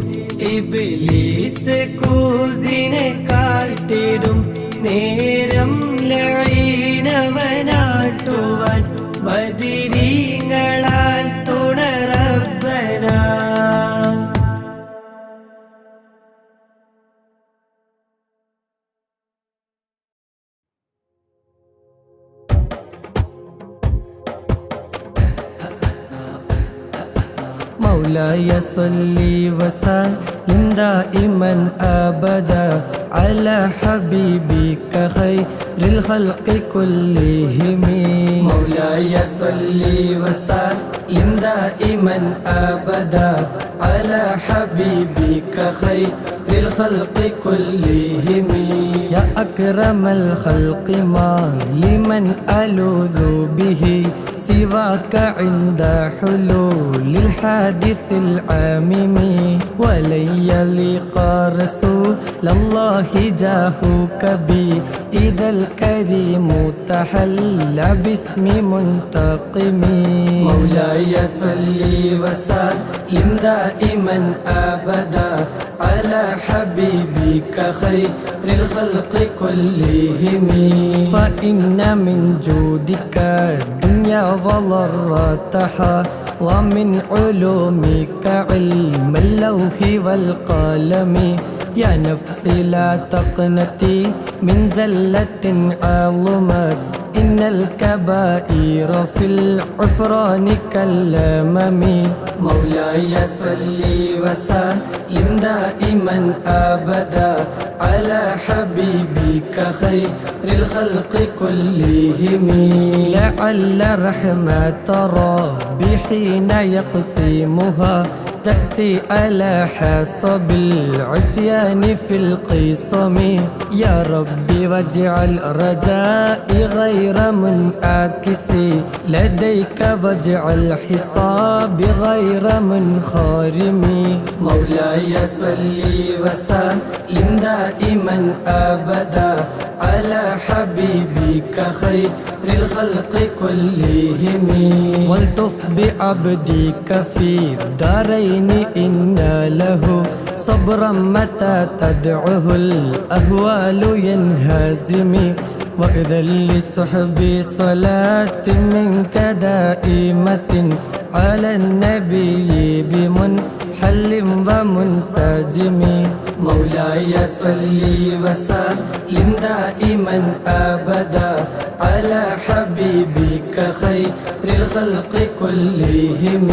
Speaker 3: ഇബ്ലീസ് കൂസിനെ കാട്ടിടും നേരം ലഈനവനാട്ടുവാൻ ബദിരീങ്ങളാൽ തുണറബ്ബന مولاي صل وسلم دائما أبدا على حبيبك خير الخلق كلهم مولاي صل وسلم دائما أبدا على حبيبك خير الخلق كلهم يا أكرم الخلق ما لمن ألوذ به سواك عند حلول الحادث العامم ولن يليق رسول الله جاهك بي إذا الكريم تحلى باسم منتقم مولاي صل وسلم دائما أبدا على حبيبك خير الخلق كلهم فإن من جودك الدنيا وضرتها ومن علومك علم اللوح والقلم يا نفسي لا تقنتي من زلة عظمت إن الكبائر في العفران كالأمم مولاي صل وسلم دائما أبدا على حبيبك خير الخلق كلهم لعل رحمة ربي حين يقسمها تأتي على حسب العصيان في القسم يا ربي واجعل رجائي غير منعكس لديك واجعل حسابي غير منخرم مولاي صل وسلم دائما أبدا على حبيبك خير الخلق كلهم والطف بعبدك في الدارين إن له صبرا متى تدعه الأهوال ينهزم وإذا لصحبي صلاة منك دائمة على النبي بمنحل ومنسجم مولاي صل وسلم دائما أبدا على حبيبك خير الخلق كلهم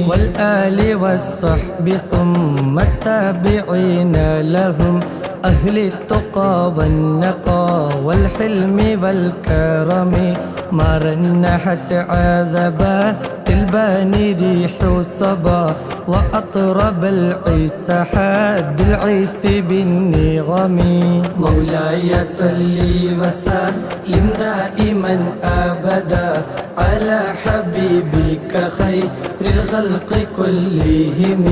Speaker 3: والآل والصحب ثم التابعين لهم أهل التقى والنقى والحلم والكرم ما رنحت عذبات البان ريح الصبا وأطرب العيس حاد العيس بالنغم مولاي صل وسلم دائما أبدا على حبيبك خير الخلق كلهم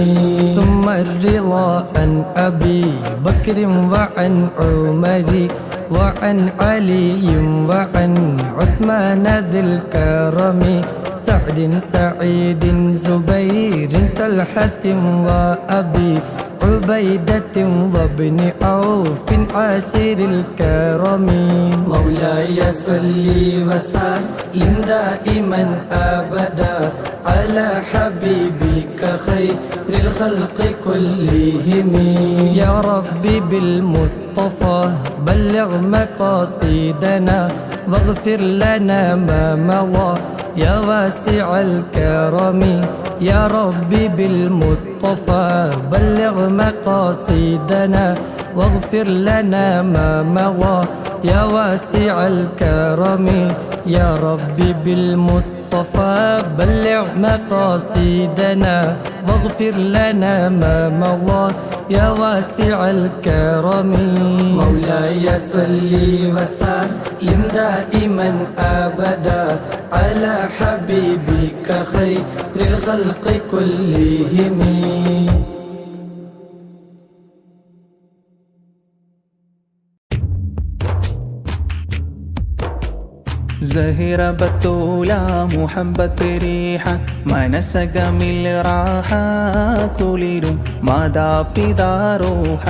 Speaker 3: ثم الرضا عن أبي بكر وعن عمر وعن علي وعن عثمان ذي الكرم سعد سعيد زبير طلحة وأبي عبيدة وابن عوف عاشر الكرم مولاي صل وسلم دائما أبدا على حبيبك خير الخلق كلهم يا ربي بالمصطفى بلغ مقاصدنا واغفر لنا ما مضى يا واسع الكرم يا ربي بالمصطفى بلغ مقاصدنا واغفر لنا ما مضى يا واسع الكرم يا ربي بالمصطفى بلغ مقاصدنا واغفر لنا ما مضى يا واسع الكرم مولاي صل وسلم دائما أبدا على حبيبك خير الخلق كلهم
Speaker 6: زهرة بتولى محبة ريحة മനസകമിൽ റാഹ കുളിരും മാതാപിതാരോഹ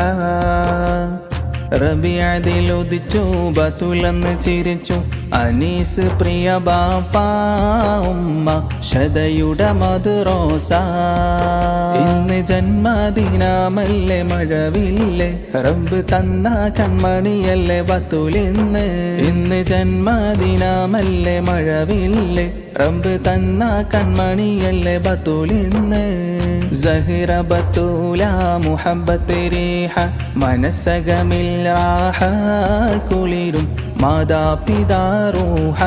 Speaker 6: റബിയതിലുദിച്ചു ബതുലന്ന് ചിരിച്ചു അനീസ് പ്രിയ ബാപ്പ ഉമ്മ ശതയുടെ മധുറോസ ഇന്ന് ജന്മദിനമല്ലേ മഴവില്ലേ റബ്ബ് തന്ന കൺമണിയല്ലേ ബത്തുലിന്ന് ഇന്ന് ജന്മദിനമല്ലേ മഴവില്ലേ റബ്ബ് തന്ന കൺമണിയല്ലേ ബത്തുലിന്ന് സഹിറ ബത്തൂല മുഹബ്ബത്ത് റീഹ മനസകമിൽ റാഹ കുളിരും മാതാപിതാരോഹ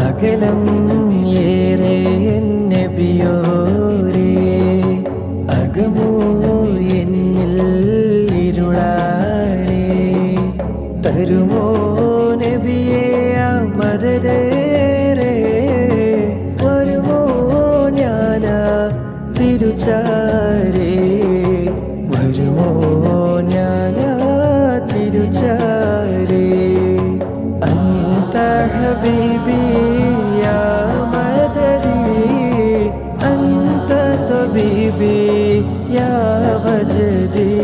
Speaker 3: അകലം ഏറെ നബിയോരേ അകമോ എന്നിൽ ഇരുളാണേ തരുമോ നബിയേ മദതേറെ വരുമോ ഞാനാ തിരുച്ചാരേ വരുമോ ഞാനാ തിരുച്ചാരേ أنت حبيبي يا مددي أنت طبيبي يا وجدي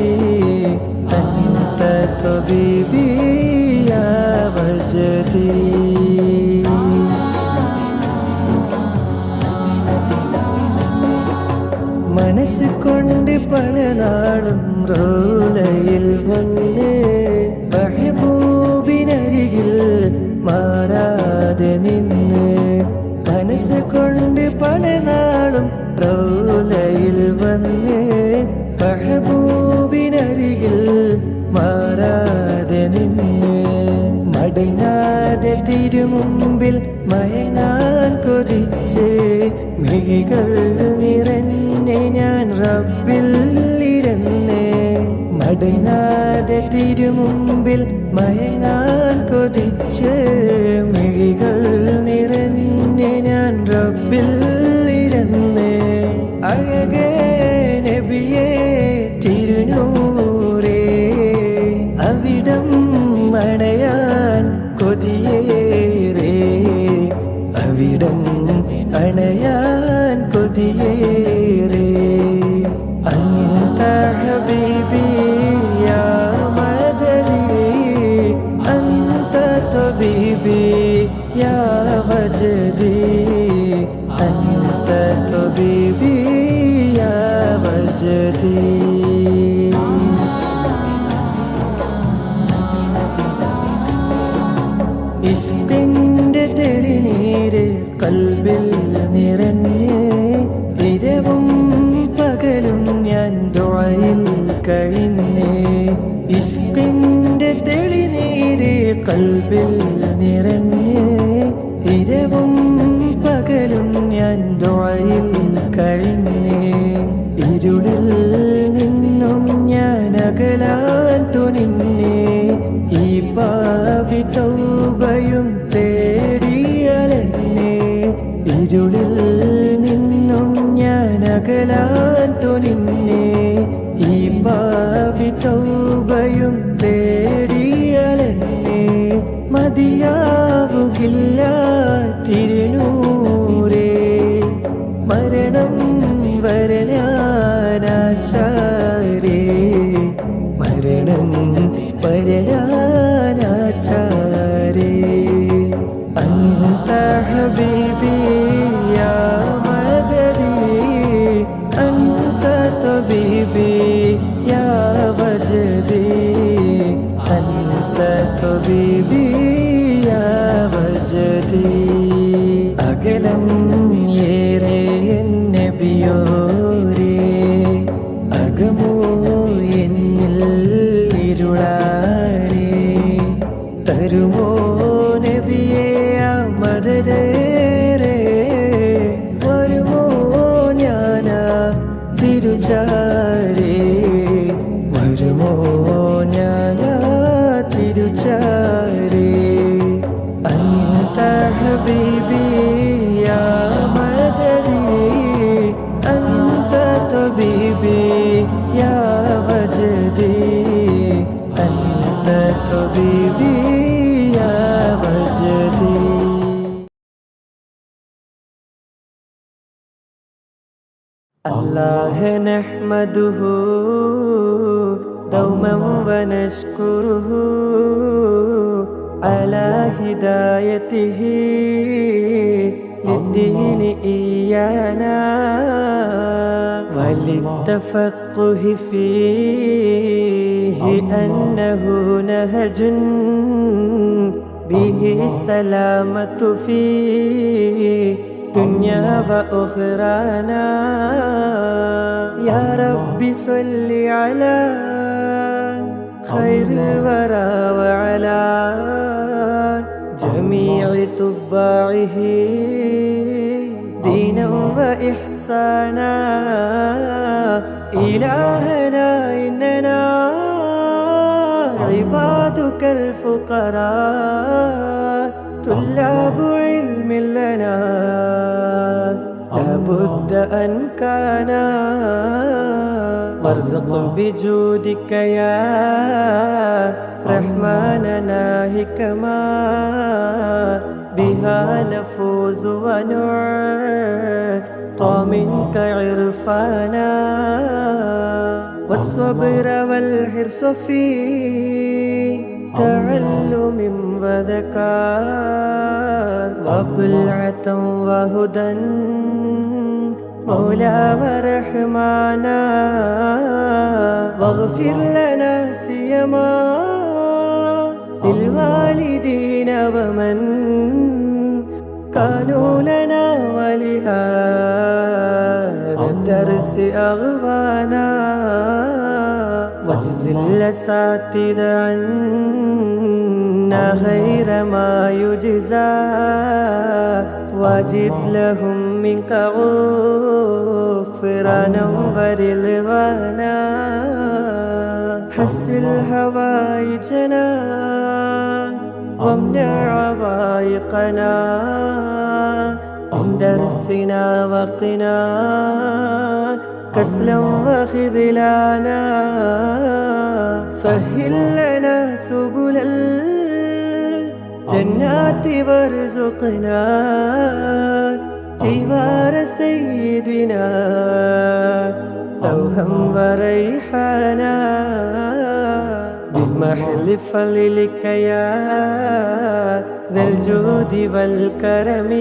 Speaker 3: أنت طبيبي يا وجدي മനസ്സ് കൊണ്ട് പല നാളും റോലയിൽ വന്നേ മുമ്പിൽ മയങ്ങാൻ കൊതിച്ച് മിഴികൾ നിറഞ്ഞ് ഞാൻ റബ്ബിൽ ഇരുന്ന് മടങ്ങാതെ തിരുമുമ്പിൽ മയങ്ങാൻ കൊതിച്ച് മിഴികൾ നിറഞ്ഞ് ഞാൻ റബ്ബിൽ ഇരുന്ന് അഴകേ നബിയേ തിരുനൂറേ അവിടം അണയാൻ കൊതിയേറെ അവിടം അണയാൻ കൊതിയേറെ അന്ത ഹബീബി യാ മദദി അന്ത തബീബി യാ വജദി അന്ത തബീബി യാ വജദി ഇഷ്കിന്റെ തെളിനീര് കൽബിൽ നിറഞ്ഞ് ഇരവും പകലും ഞാൻ ദുആയിൽ കഴിഞ്ഞ് ഇഷ്കിന്റെ തെളിനീര് കൽബിൽ നിറഞ്ഞ് ഇരവും പകലും ഞാൻ ദുആയിൽ കഴിഞ്ഞ് ഇരുളിൽ നിന്നും ഞാൻ അകലാൻ തുനിഞ്ഞ് ഈ പാപി തൗബയും തേടിയലെന്നെ ഇരുളിൽ നിന്നും ഞാൻ അകലാൻ തുനിഞ്ഞ് ഈ പാപി തൗബയും തേടിയലെന്നെ മതിയാവുകില്ല തിരുനൂറേ മരണം വരനാനാചാരേ മരണം വരനാനാചാരേ അന്ത ഹബീബി യാ മദദി അന്ത തബീബി യാ വജദി അന്ത തബീബി യാ വജദി അകലം ഏറെ നബിയോരേ അകമോ എന്നിൽ ഇരുളാണേ തരുമോ നബിയേ മദദേറെ വരുമോ ഞാനാ തിരുചാരേ വരുമോ ഞാനാ തിരുചാരേ അന്ത ഹബീബി യാ മദദി അന്ത തബീബി യാ വജദി അന്ത തബീബി യാ വജദി الله نحمده دوما ونشكره على هدايته للدين إيانا وللتفقه فيه أنه نهج به السلامة في دنيا وأخرانا يا رب صل على خير الورى وعلى جميع تباعه دينا وإحسانا إلهنا إننا عبادك الفقراء طلاب علم لنا لابد أن كان وارزق بجودك يا رحمننا حكما بها نفوز ونعطى منك عرفانا والصبر والحرص في تعلم وذكاء وبلعة وهدى مولا ورحمانا واغفر لنا سيما للوالدين ومن كانوا لنا ولهذا الدرس أغوانا واجز وزل الأساتذ عنا غير ما يجزى واجد لهم منك غفرانا ورضوانا حسن هوائجنا وامنع عوائقنا من درسنا وقنا كسلا وخذلانا سهل لنا سبل الجنات وارزقنا جوار سيدنا روحا وريحانا بمحل فضلك يا ذا الجود والكرم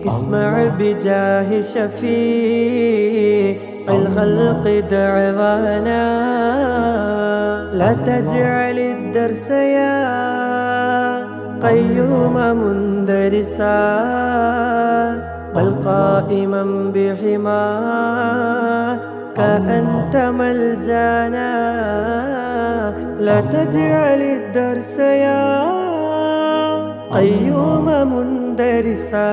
Speaker 3: اسمع بجاه شفيع الخلق دعوانا لا تجعل الدرس يا قيوم مندرسا بل قائما بحماك أنت ملجانا لا تجعل الدرس يا قيوم مندرسا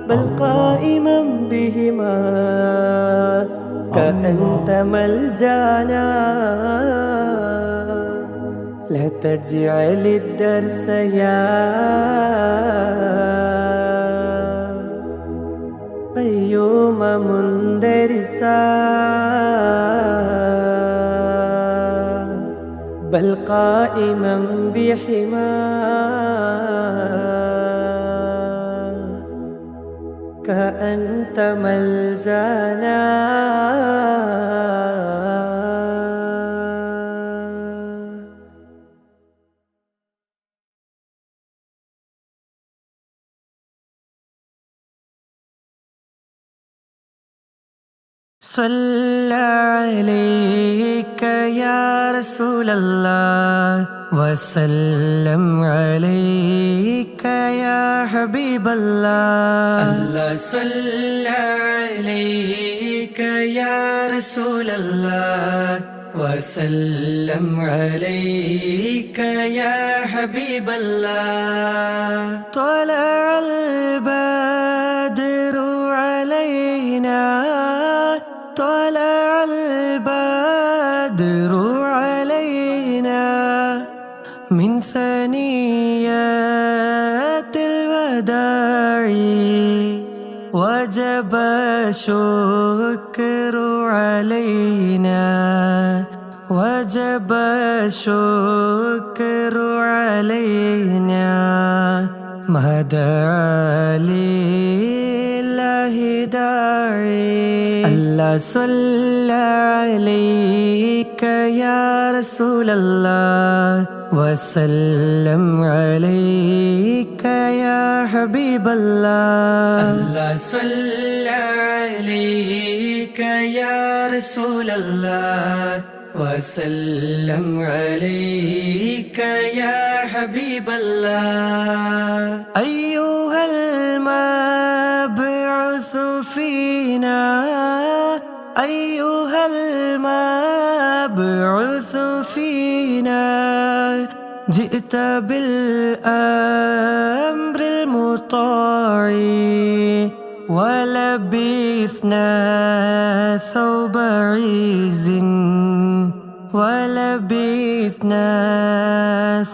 Speaker 3: بل قائما بهما كأنت ملجانا لا تجعل الدرس يا قيوم مندرسا بل قائما بحما كأنت ملجانا صلى عليك يا رسول الله وسلم عليك يا حبيب الله الله صلى عليك يا رسول الله وسلم عليك يا حبيب الله طلع البدر علينا طلع البدر علينا من ثنيات الوداع وجب الشكر علينا وجب الشكر علينا ما دعا لله داعي الله صلى عليك يا رسول الله وسلم عليك يا حبيب الله الله صلى عليك يا رسول الله وسلم عليك يا حبيب الله أيها المبعوث فينا أيها المبعوث فينا جئت بالأمر المطاع ولبثنا ثوب عز ولبثنا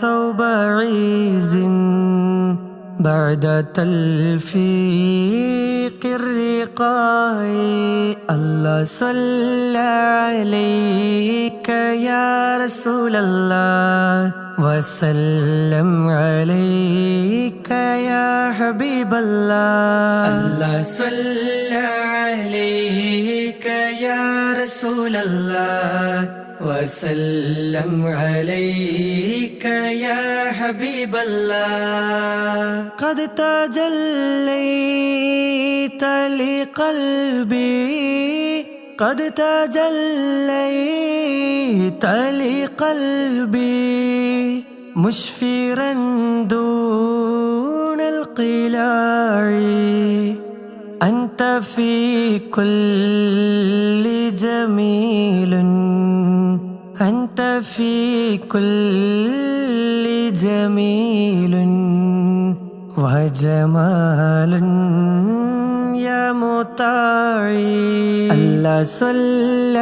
Speaker 3: ثوب عز بعد تلفيق الرقاع الله صلى عليك يا رسول الله وسلم عليك يا حبيب الله الله صلى عليك يا رسول الله وسلم عليك يا حبيب الله قد تجليت لقلبي قد تجليت لقلبي مشفرا دون القلاع أنت في كل جميل في كل جميل وجمال يا مطاعي الله صلى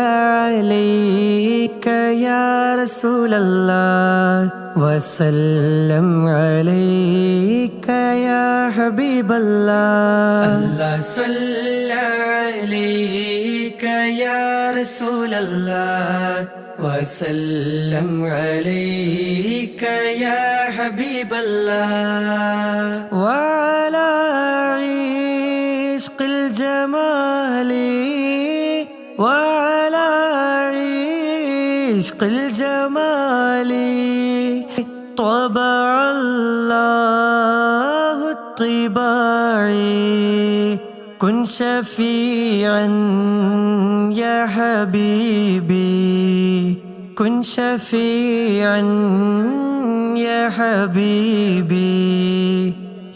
Speaker 3: عليك يا رسول الله وسلم عليك يا حبيب الله الله صلى عليك يا رسول الله وسلم عليك يا حبيب الله وعلى عشق الجمال وعلى عشق الجمال طبع الله الطباعي كن شفيعا يا حبيبي كن شفيعا يا حبيبي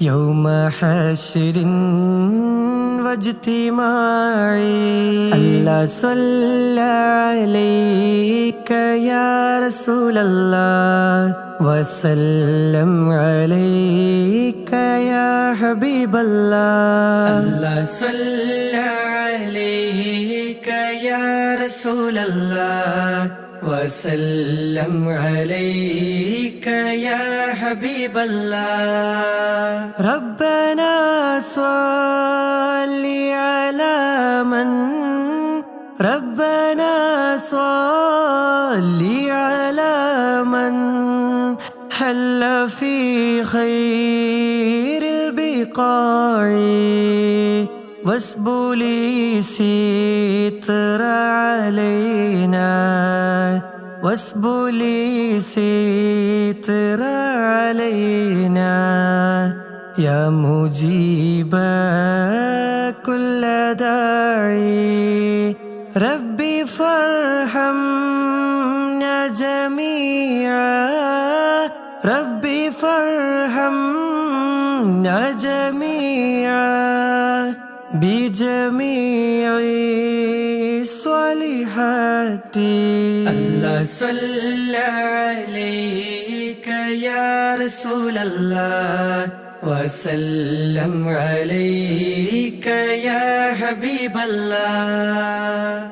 Speaker 3: يوم حشر واجتماعي الله صلى عليك يا رسول الله وسلم عليك يا حبيب الله الله صلى عليك يا رسول الله وسلم عليك يا حبيب الله ربنا صل على من ربنا صل على من حل في خير البقاع واسبلي ستر علينا واسبلي ستر علينا يا مجيب كل داعي ربي فارحمنا جميعا ربي فارحمنا جميعا بجميع الصالحات الله صلى عليك يا رسول الله وسلم عليك يا حبيب الله